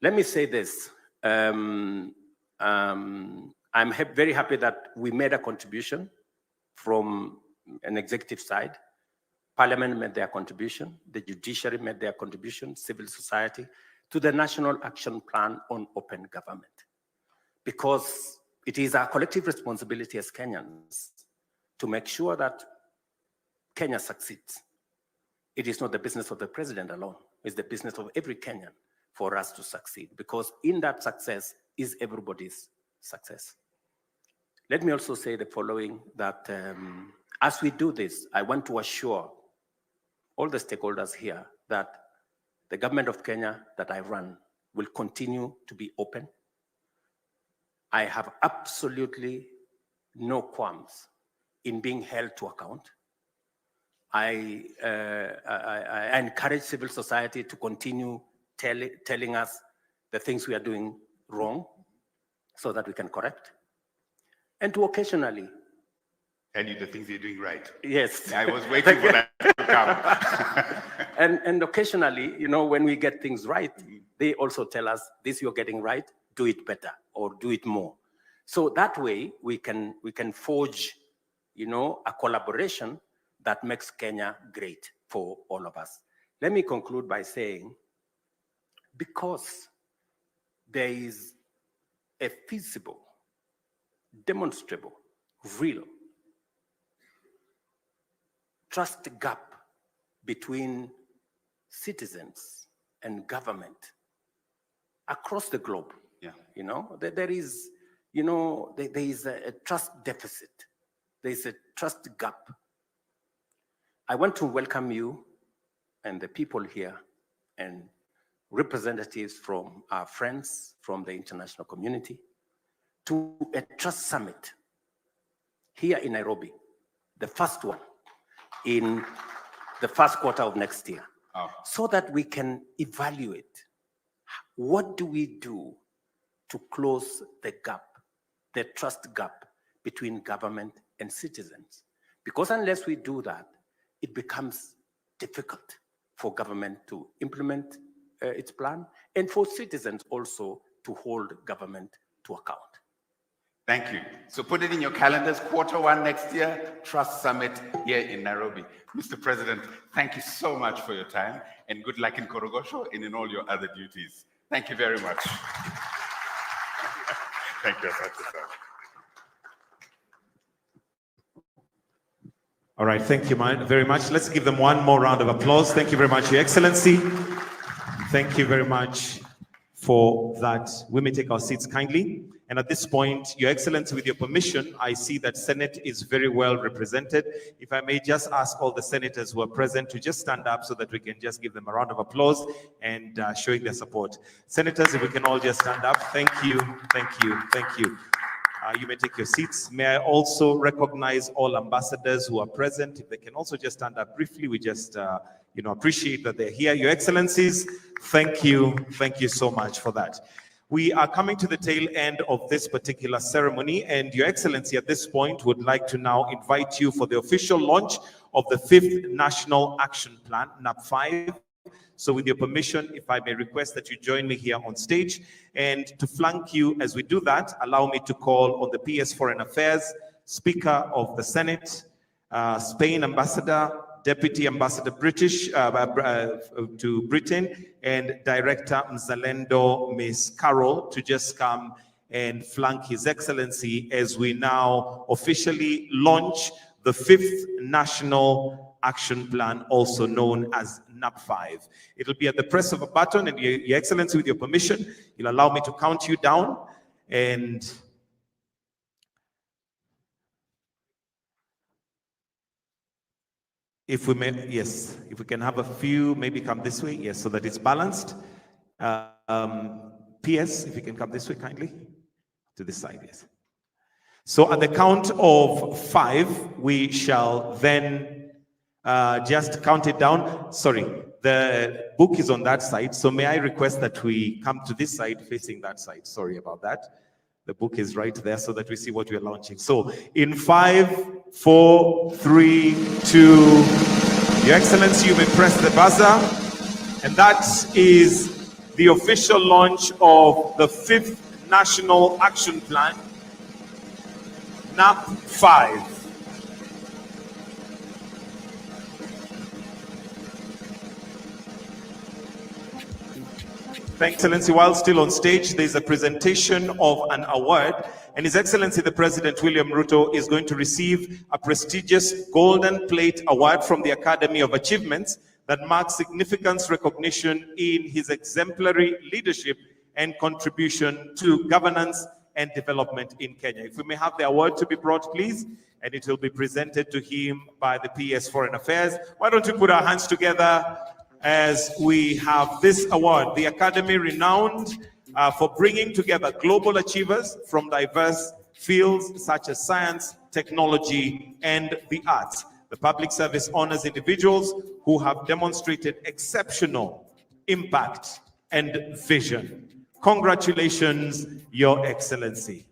Speaker 7: let me say this. I'm very happy that we made a contribution from an executive side. Parliament made their contribution, the judiciary made their contribution, civil society, to the National Action Plan on Open Government. Because it is our collective responsibility as Kenyans to make sure that Kenya succeeds. It is not the business of the president alone, it's the business of every Kenyan for us to succeed, because in that success is everybody's success. Let me also say the following, that as we do this, I want to assure all the stakeholders here that the government of Kenya that I run will continue to be open. I have absolutely no qualms in being held to account. I encourage civil society to continue telling us the things we are doing wrong so that we can correct. And to occasionally
Speaker 6: tell you the things you're doing right.
Speaker 7: Yes.
Speaker 6: I was waiting for that to come.
Speaker 7: and occasionally, you know, when we get things right, they also tell us, this you're getting right, do it better or do it more. So that way we can forge, you know, a collaboration that makes Kenya great for all of us. Let me conclude by saying, because there is a feasible, demonstrable, real trust gap between citizens and government across the globe.
Speaker 6: Yeah.
Speaker 7: You know, there is, you know, there is a trust deficit. There is a trust gap. I want to welcome you and the people here and representatives from our friends from the international community. to a trust summit here in Nairobi, the first one in the first quarter of next year, so that we can evaluate what do we do to close the gap, the trust gap between government and citizens. Because unless we do that, it becomes difficult for government to implement its plan and for citizens also to hold government to account.
Speaker 6: Thank you. So put it in your calendars, Q1 next year, Trust Summit here in Nairobi. Mr. President, thank you so much for your time and good luck in Korogosho and in all your other duties. Thank you very much. Thank you.
Speaker 8: All right, thank you very much. Let's give them one more round of applause. Thank you very much, Your Excellency. Thank you very much for that. We may take our seats kindly. And at this point, Your Excellency, with your permission, I see that Senate is very well represented. If I may just ask all the senators who are present to just stand up so that we can just give them a round of applause and showing their support. Senators, if we can all just stand up. Thank you, thank you, thank you. You may take your seats. May I also recognize all ambassadors who are present. If they can also just stand up briefly, we just appreciate that they're here. Your Excellencies, thank you so much for that. We are coming to the tail end of this particular ceremony, and Your Excellency at this point would like to now invite you for the official launch of the 5th National Action Plan, NAP5. So with your permission, if I may request that you join me here on stage, and to flank you as we do that, allow me to call on the PS Foreign Affairs, Speaker of the Senate, Spain Ambassador, Deputy Ambassador British to Britain, and Director Mzalendo, Ms. Carol, to just come and flank His Excellency as we now officially launch the 5th National Action Plan, also known as NAP5. It'll be at the press of a button, and Your Excellency, with your permission, you'll allow me to count you down. And if we may, yes, if we can have a few, maybe come this way, yes, so that it's balanced. PS, if you can come this way kindly, to this side, yes. So at the count of 5, we shall then just count it down. Sorry, the book is on that side, so may I request that we come to this side facing that side. Sorry about that. The book is right there so that we see what we're launching. So in 5, 4, 3, 2, Your Excellency, you may press the buzzer. And that is the official launch of the 5th National Action Plan, NAP5. Thank you, Excellency. While still on stage, there's a presentation of an award, and His Excellency the President William Ruto is going to receive a prestigious Golden Plate Award from the Academy of Achievements that marks significant recognition in his exemplary leadership and contribution to governance and development in Kenya. If we may have the award to be brought, please, and it will be presented to him by the PS Foreign Affairs. Why don't we put our hands together as we have this award, the Academy renowned for bringing together global achievers from diverse fields such as science, technology, and the arts. The public service honors individuals who have demonstrated exceptional impact and vision. Congratulations, Your Excellency.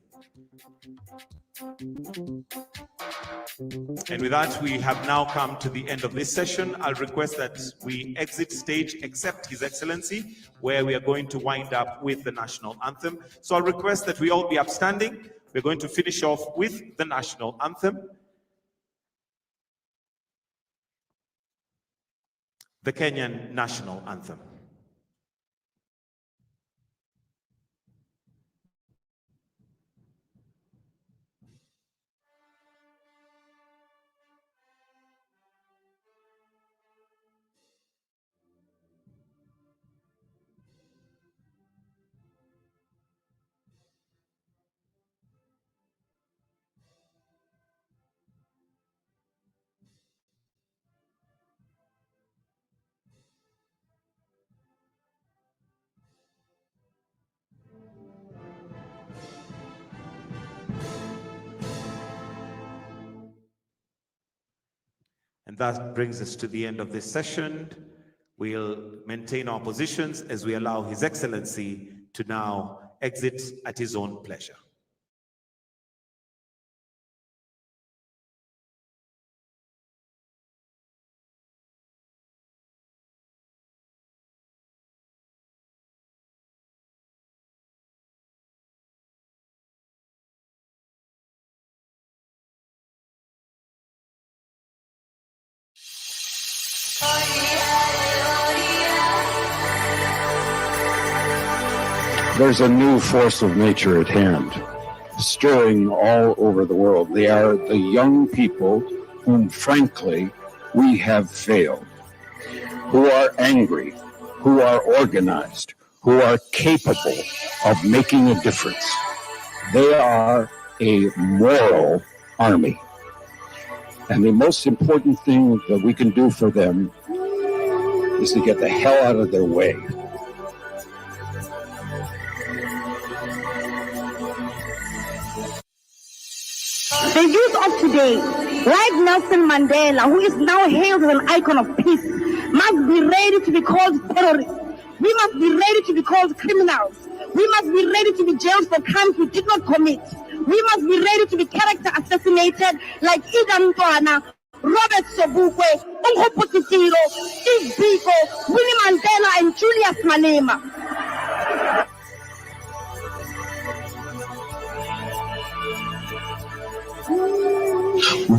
Speaker 8: And with that, we have now come to the end of this session. I'll request that we exit stage except His Excellency, where we are going to wind up with the national anthem. So I'll request that we all be upstanding. We're going to finish off with the national anthem. The Kenyan national anthem. And that brings us to the end of this session. We'll maintain our positions as we allow His Excellency to now exit at his own pleasure.
Speaker 9: There's a new force of nature at hand, stirring all over the world. They are the young people whom, frankly, we have failed, who are angry, who are organized, who are capable of making a difference. They are a moral army. And the most important thing that we can do for them is to get the hell out of their way.
Speaker 10: The youth of today, like Nelson Mandela, who is now hailed as an icon of peace, must be ready to be called terrorists. We must be ready to be called criminals. We must be ready to be jailed for crimes we did not commit. We must be ready to be character assassinated like Ida Mtwana, Robert Sobukwe, Ungo Potitiro, Steve Biko, Winnie Mandela, and Julius Malema.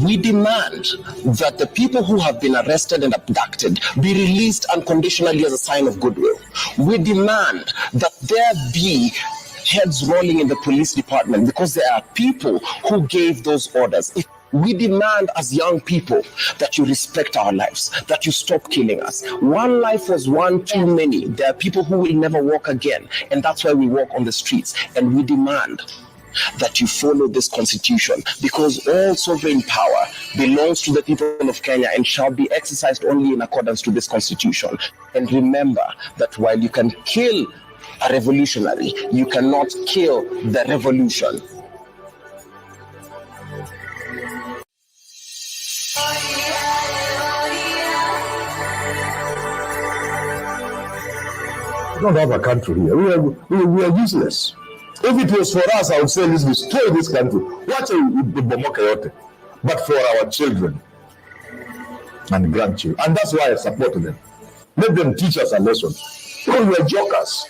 Speaker 11: We demand that the people who have been arrested and abducted be released unconditionally as a sign of goodwill. We demand that there be heads rolling in the police department because there are people who gave those orders. We demand as young people that you respect our lives, that you stop killing us. One life was one too many. There are people who will never walk again, and that's why we walk on the streets. And we demand that you follow this constitution, because all sovereign power belongs to the people of Kenya and shall be exercised only in accordance to this constitution. And remember that while you can kill a revolutionary, you cannot kill the revolution.
Speaker 12: We don't have a country here. We are useless. If it was for us, I would say, let's destroy this country. Watch it, but for our children and grandchildren. And that's why I support them. Let them teach us a lesson. Because we are jokers.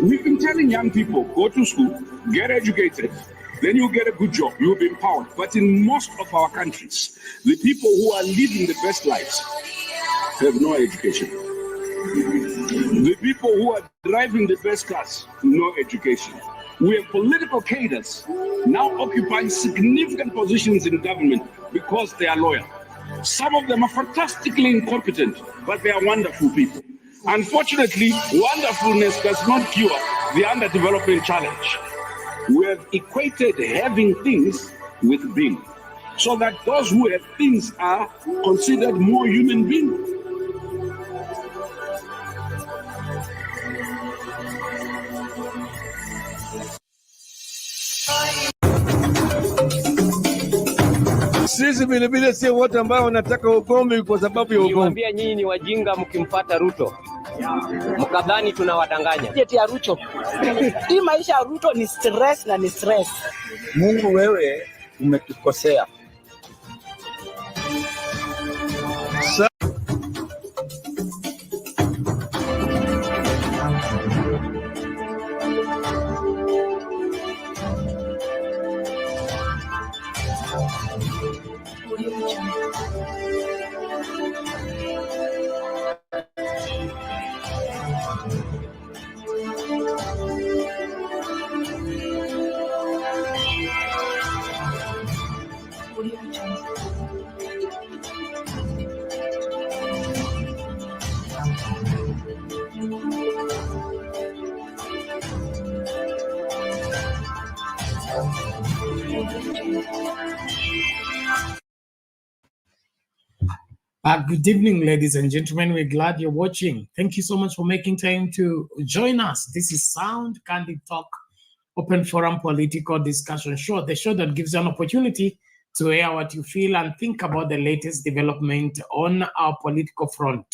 Speaker 13: We've been telling young people, go to school, get educated, then you get a good job, you'll be empowered. But in most of our countries, the people who are living the best lives have no education. The people who are driving the best cars, no education. We have political cadres now occupying significant positions in government because they are loyal. Some of them are fantastically incompetent, but they are wonderful people. Unfortunately, wonderfulness does not cure the underdevelopment challenge. We have equated having things with being, so that those who have things are considered more human beings.
Speaker 14: Sisi vile vile sio wote ambao wanataka ugomvi kwa sababu ya ugomvi.
Speaker 15: Niwaambia nyinyi ni wajinga mkimfuata Ruto. Mkadhani tunawadanganya.
Speaker 16: Jeti ya Ruto. Hii maisha ya Ruto ni stress na ni stress.
Speaker 17: Mungu wewe umetukosea.
Speaker 18: Good evening, ladies and gentlemen. We're glad you're watching. Thank you so much for making time to join us. This is Sound Candid Talk, open forum political discussion show, the show that gives you an opportunity to hear what you feel and think about the latest development on our political front.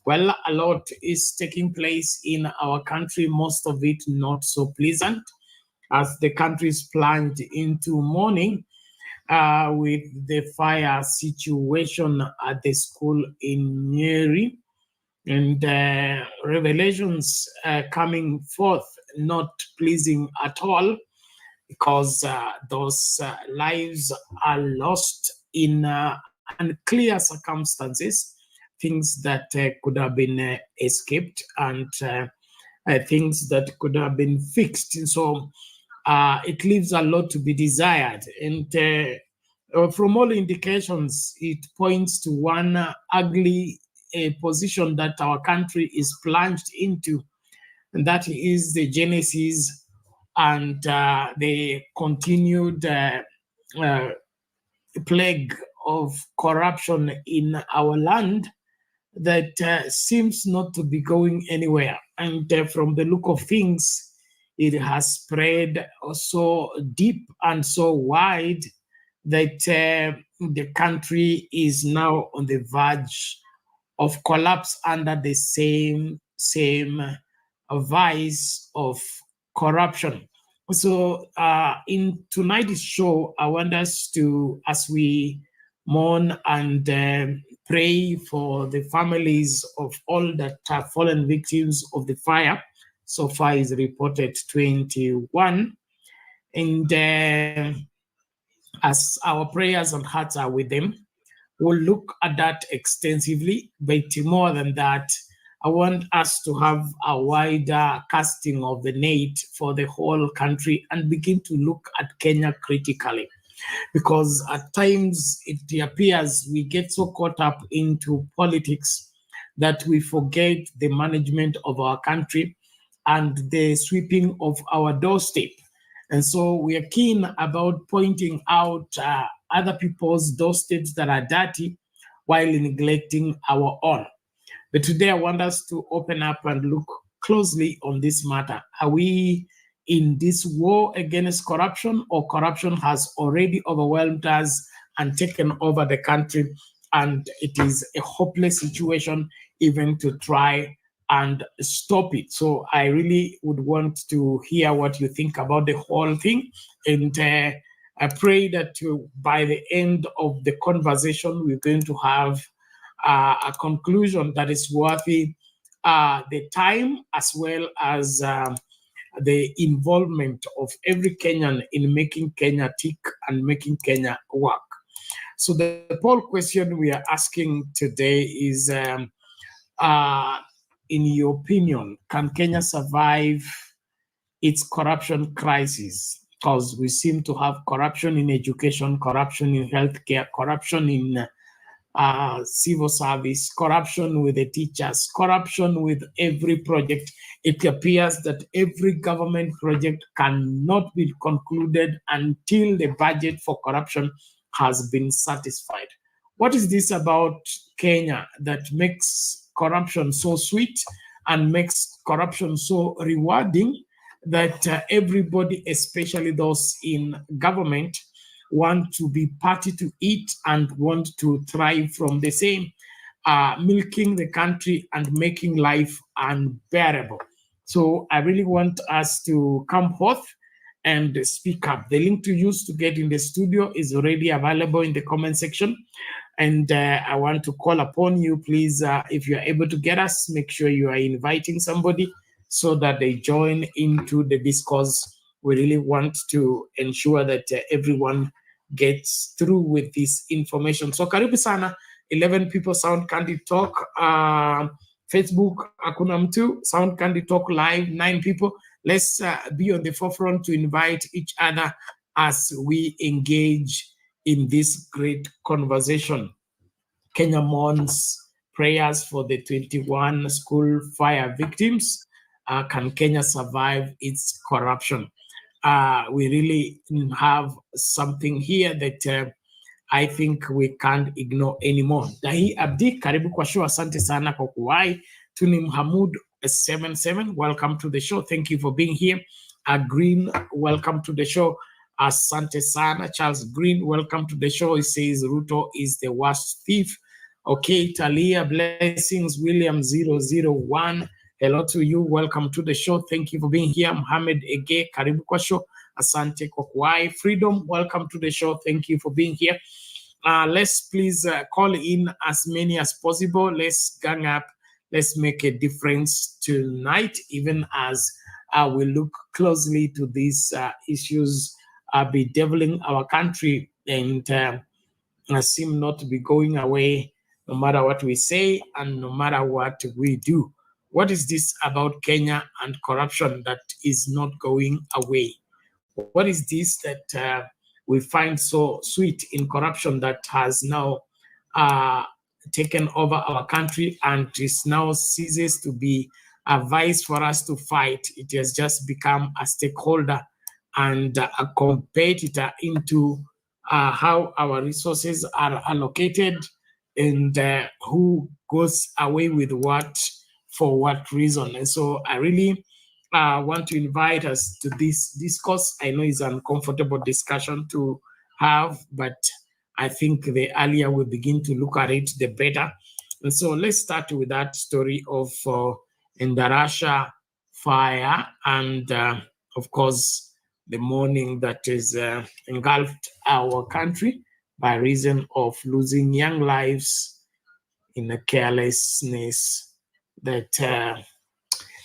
Speaker 18: Well, a lot is taking place in our country, most of it not so pleasant, as the country is plunged into mourning with the fire situation at the school in Nyeri, and revelations coming forth not pleasing at all, because those lives are lost in unclear circumstances, things that could have been escaped, and things that could have been fixed. And so it leaves a lot to be desired. And from all indications, it points to one ugly position that our country is plunged into, and that is the genesis and the continued plague of corruption in our land that seems not to be going anywhere. And from the look of things, it has spread so deep and so wide that the country is now on the verge of collapse under the same vice of corruption. So in tonight's show, I want us to, as we mourn and pray for the families of all that have fallen victims of the fire. So far is reported 21. And as our prayers and hearts are with them, we'll look at that extensively. But more than that, I want us to have a wider casting of the net for the whole country and begin to look at Kenya critically. Because at times it appears we get so caught up into politics that we forget the management of our country and the sweeping of our doorstep. And so we are keen about pointing out other people's doorsteps that are dirty while neglecting our own. But today I want us to open up and look closely on this matter. Are we in this war against corruption, or corruption has already overwhelmed us and taken over the country, and it is a hopeless situation even to try and stop it? So I really would want to hear what you think about the whole thing. And I pray that by the end of the conversation, we're going to have a conclusion that is worthy the time, as well as the involvement of every Kenyan in making Kenya tick and making Kenya work. So the poll question we are asking today is, in your opinion, can Kenya survive its corruption crisis? Because we seem to have corruption in education, corruption in healthcare, corruption in civil service, corruption with the teachers, corruption with every project. It appears that every government project cannot be concluded until the budget for corruption has been satisfied. What is this about Kenya that makes corruption so sweet and makes corruption so rewarding that everybody, especially those in government, want to be party to it and want to thrive from the same, milking the country and making life unbearable? So I really want us to come forth and speak up. The link to use to get in the studio is already available in the comment section. And I want to call upon you, please, if you're able to get us, make sure you are inviting somebody so that they join into the discourse. We really want to ensure that everyone gets through with this information. So karibu sana, 11 people, Sound Candid Talk. Facebook, hakuna mtu. Sound Candid Talk live, 9 people. Let's be on the forefront to invite each other as we engage in this great conversation. Kenya mourns prayers for the 21 school fire victims. Can Kenya survive its corruption? We really have something here that I think we can't ignore anymore. Dahi Abdi, karibu kwa show. Asante sana kwa kuwai. Tuni Mhamud 77, welcome to the show. Thank you for being here. Green, welcome to the show. Asante sana. Charles Green, welcome to the show. He says Ruto is the worst thief. Okay, Talia, blessings. William 001, hello to you. Welcome to the show. Thank you for being here. Mohammed Ege, karibu kwa show. Asante kwa kuwai. Freedom, welcome to the show. Thank you for being here. Let's please call in as many as possible. Let's gang up. Let's make a difference tonight, even as we look closely to these issues bedeviling our country and seem not to be going away no matter what we say and no matter what we do. What is this about Kenya and corruption that is not going away? What is this that we find so sweet in corruption that has now taken over our country and is now ceases to be a vice for us to fight? It has just become a stakeholder and a competitor into how our resources are allocated and who goes away with what for what reason. And so I really want to invite us to this discourse. I know it's an uncomfortable discussion to have, but I think the earlier we begin to look at it, the better. And so let's start with that story of Endarasha fire and, of course, the mourning that is engulfed our country by reason of losing young lives in a carelessness that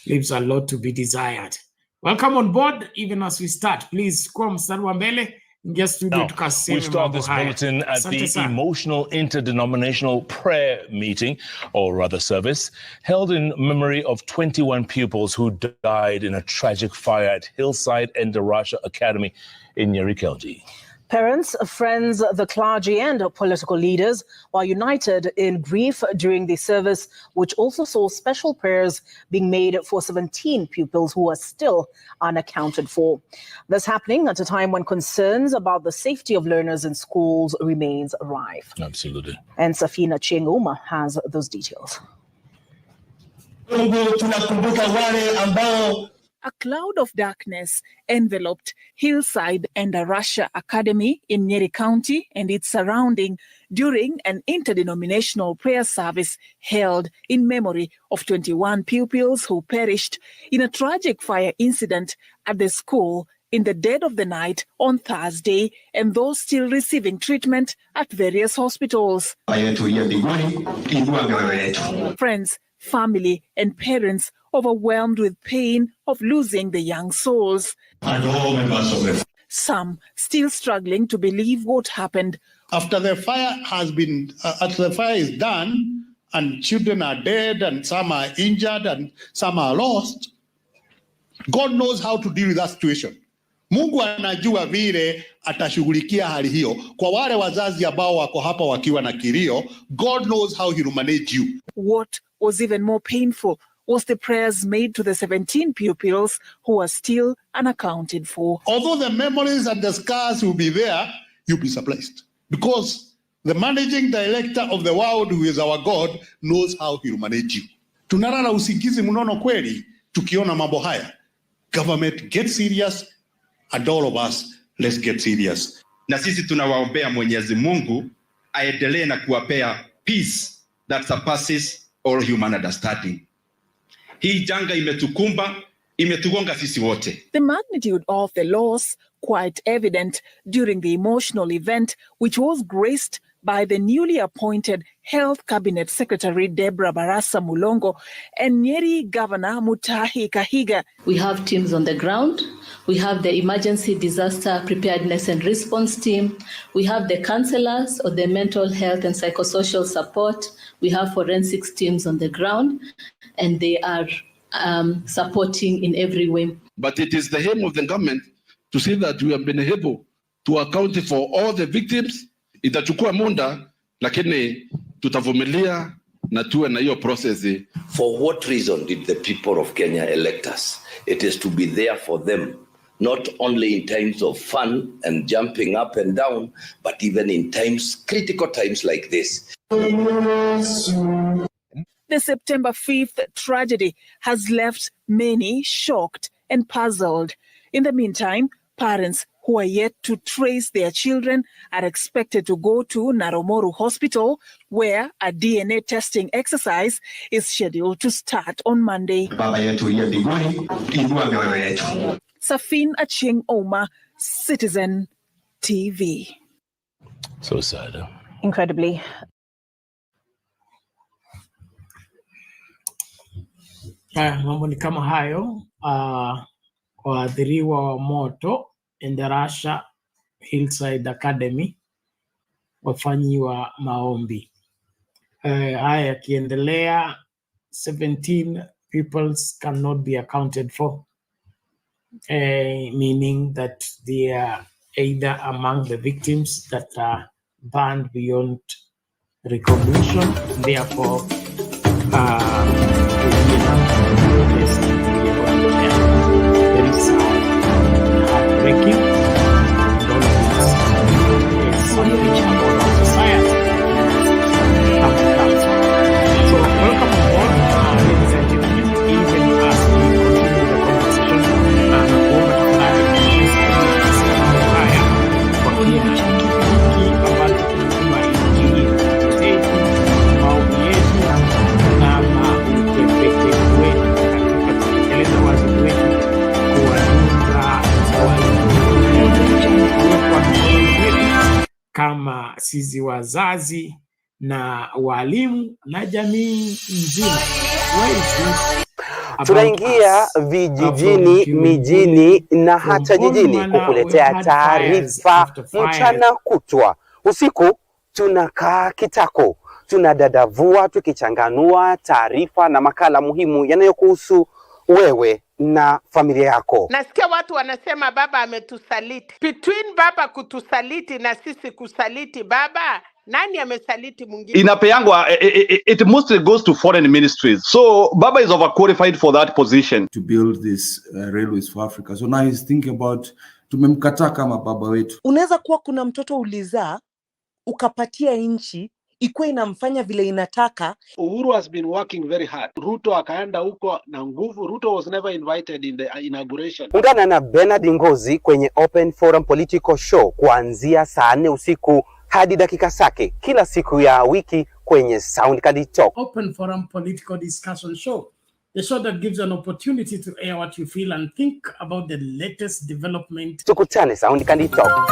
Speaker 18: leaves a lot to be desired. Welcome on board, even as we start. Please, come, Sarwa Mbele.
Speaker 19: Now, we start this bulletin at the emotional interdenominational prayer meeting, or rather service, held in memory of 21 pupils who died in a tragic fire at Hillside Endarasha Academy in Nyeri County.
Speaker 20: Parents, friends, the clergy and political leaders were united in grief during the service, which also saw special prayers being made for 17 pupils who are still unaccounted for. This happening at a time when concerns about the safety of learners in schools remains rife.
Speaker 19: Absolutely.
Speaker 20: And Safina Chenguma has those details.
Speaker 21: A cloud of darkness enveloped Hillside Endarasha Academy in Nyeri County and its surrounding during an interdenominational prayer service held in memory of 21 pupils who perished in a tragic fire incident at the school in the dead of the night on Thursday, and those still receiving treatment at various hospitals. Friends, family, and parents overwhelmed with pain of losing the young souls. Some still struggling to believe what happened.
Speaker 22: After the fire is done, and children are dead, and some are injured, and some are lost, God knows how to deal with that situation. Mungu anajua vile atashughulikia hali hiyo. Kwa wale wazazi ambao wako hapa wakiwa na kilio, God knows how he will manage you.
Speaker 21: What was even more painful was the prayers made to the 17 pupils who are still unaccounted for.
Speaker 22: Although the memories and the scars will be there, you'll be surprised. Because the managing director of the world, who is our God, knows how he will manage you. Tunalala usingizi mnono kweli tukiona mambo haya. Government, get serious, and all of us, let's get serious.
Speaker 23: Na sisi tunawaombea Mwenyezi Mungu aendelee na kuwapea peace that surpasses all human understanding. Hii janga imetukumba, imetugonga sisi wote.
Speaker 21: The magnitude of the loss quite evident during the emotional event, which was graced by the newly appointed Health Cabinet Secretary Deborah Barasa Mulongo and Nyeri Governor Mutahi Kahiga.
Speaker 24: We have teams on the ground. We have the Emergency Disaster Preparedness and Response Team. We have the counselors or the mental health and psychosocial support. We have forensics teams on the ground, and they are supporting in every way.
Speaker 13: But it is the aim of the government to see that we have been able to account for all the victims. Itachukua muda, lakini tutavumilia na tuwe na hiyo process.
Speaker 25: For what reason did the people of Kenya elect us? It is to be there for them
Speaker 1: not only in times of fun and jumping up and down, but even in critical times like this.
Speaker 21: The September 5th tragedy has left many shocked and puzzled. In the meantime, parents who are yet to trace their children are expected to go to Nairobi Hospital, where a DNA testing exercise is scheduled to start on Monday. Safin Acheng Oma, Citizen TV.
Speaker 19: So sad.
Speaker 20: Incredibly.
Speaker 18: Mambo ni kama hayo. Waathiriwa wa moto Endarasha Hillside Academy wafanyiwa maombi. Haya yakiendelea, 17 peoples cannot be accounted for, meaning that they are either among the victims that are burned beyond recognition. Therefore, very sad, heartbreaking, and all of this is something about our society. So, welcome on board, ladies and gentlemen, even as we continue the conversation and kuona haya kwa kina hiki ambacho tunasema injili zetu, maombi yetu na upepete wetu katika kutekeleza wajibu wetu kuwatunza kama sisi wazazi na walimu na jamii nzima.
Speaker 2: Tunaingia vijijini, mijini na hata jijini kukuletea taarifa mchana kutwa. Usiku tunakaa kitako, tunadadavua tukichanganua taarifa na makala muhimu yanayokuhusu wewe na familia yako.
Speaker 4: Nasikia watu wanasema baba ametusaliti. Between baba kutusaliti na sisi kusaliti baba, nani amesaliti mwingine?
Speaker 5: Inapeangwa, it mostly goes to foreign ministries. So baba is overqualified for that position.
Speaker 25: To build this railways for Africa. So now he's thinking about tumemkataa kama baba wetu.
Speaker 26: Unaweza kuwa kuna mtoto ulizaa ukapatia nchi ikuwe inamfanya vile inataka.
Speaker 27: Uhuru has been working very hard. Ruto akaenda huko na nguvu. Ruto was never invited in the inauguration.
Speaker 2: Ungana na Bernard Ngozi kwenye Open Forum Political Show kuanzia saa 4 usiku hadi dakika zake kila siku ya wiki kwenye Soundcard Talk.
Speaker 18: Open Forum Political Discussion Show. The show that gives you an opportunity to air what you feel and think about the latest development.
Speaker 2: Tukutane Soundcard Talk.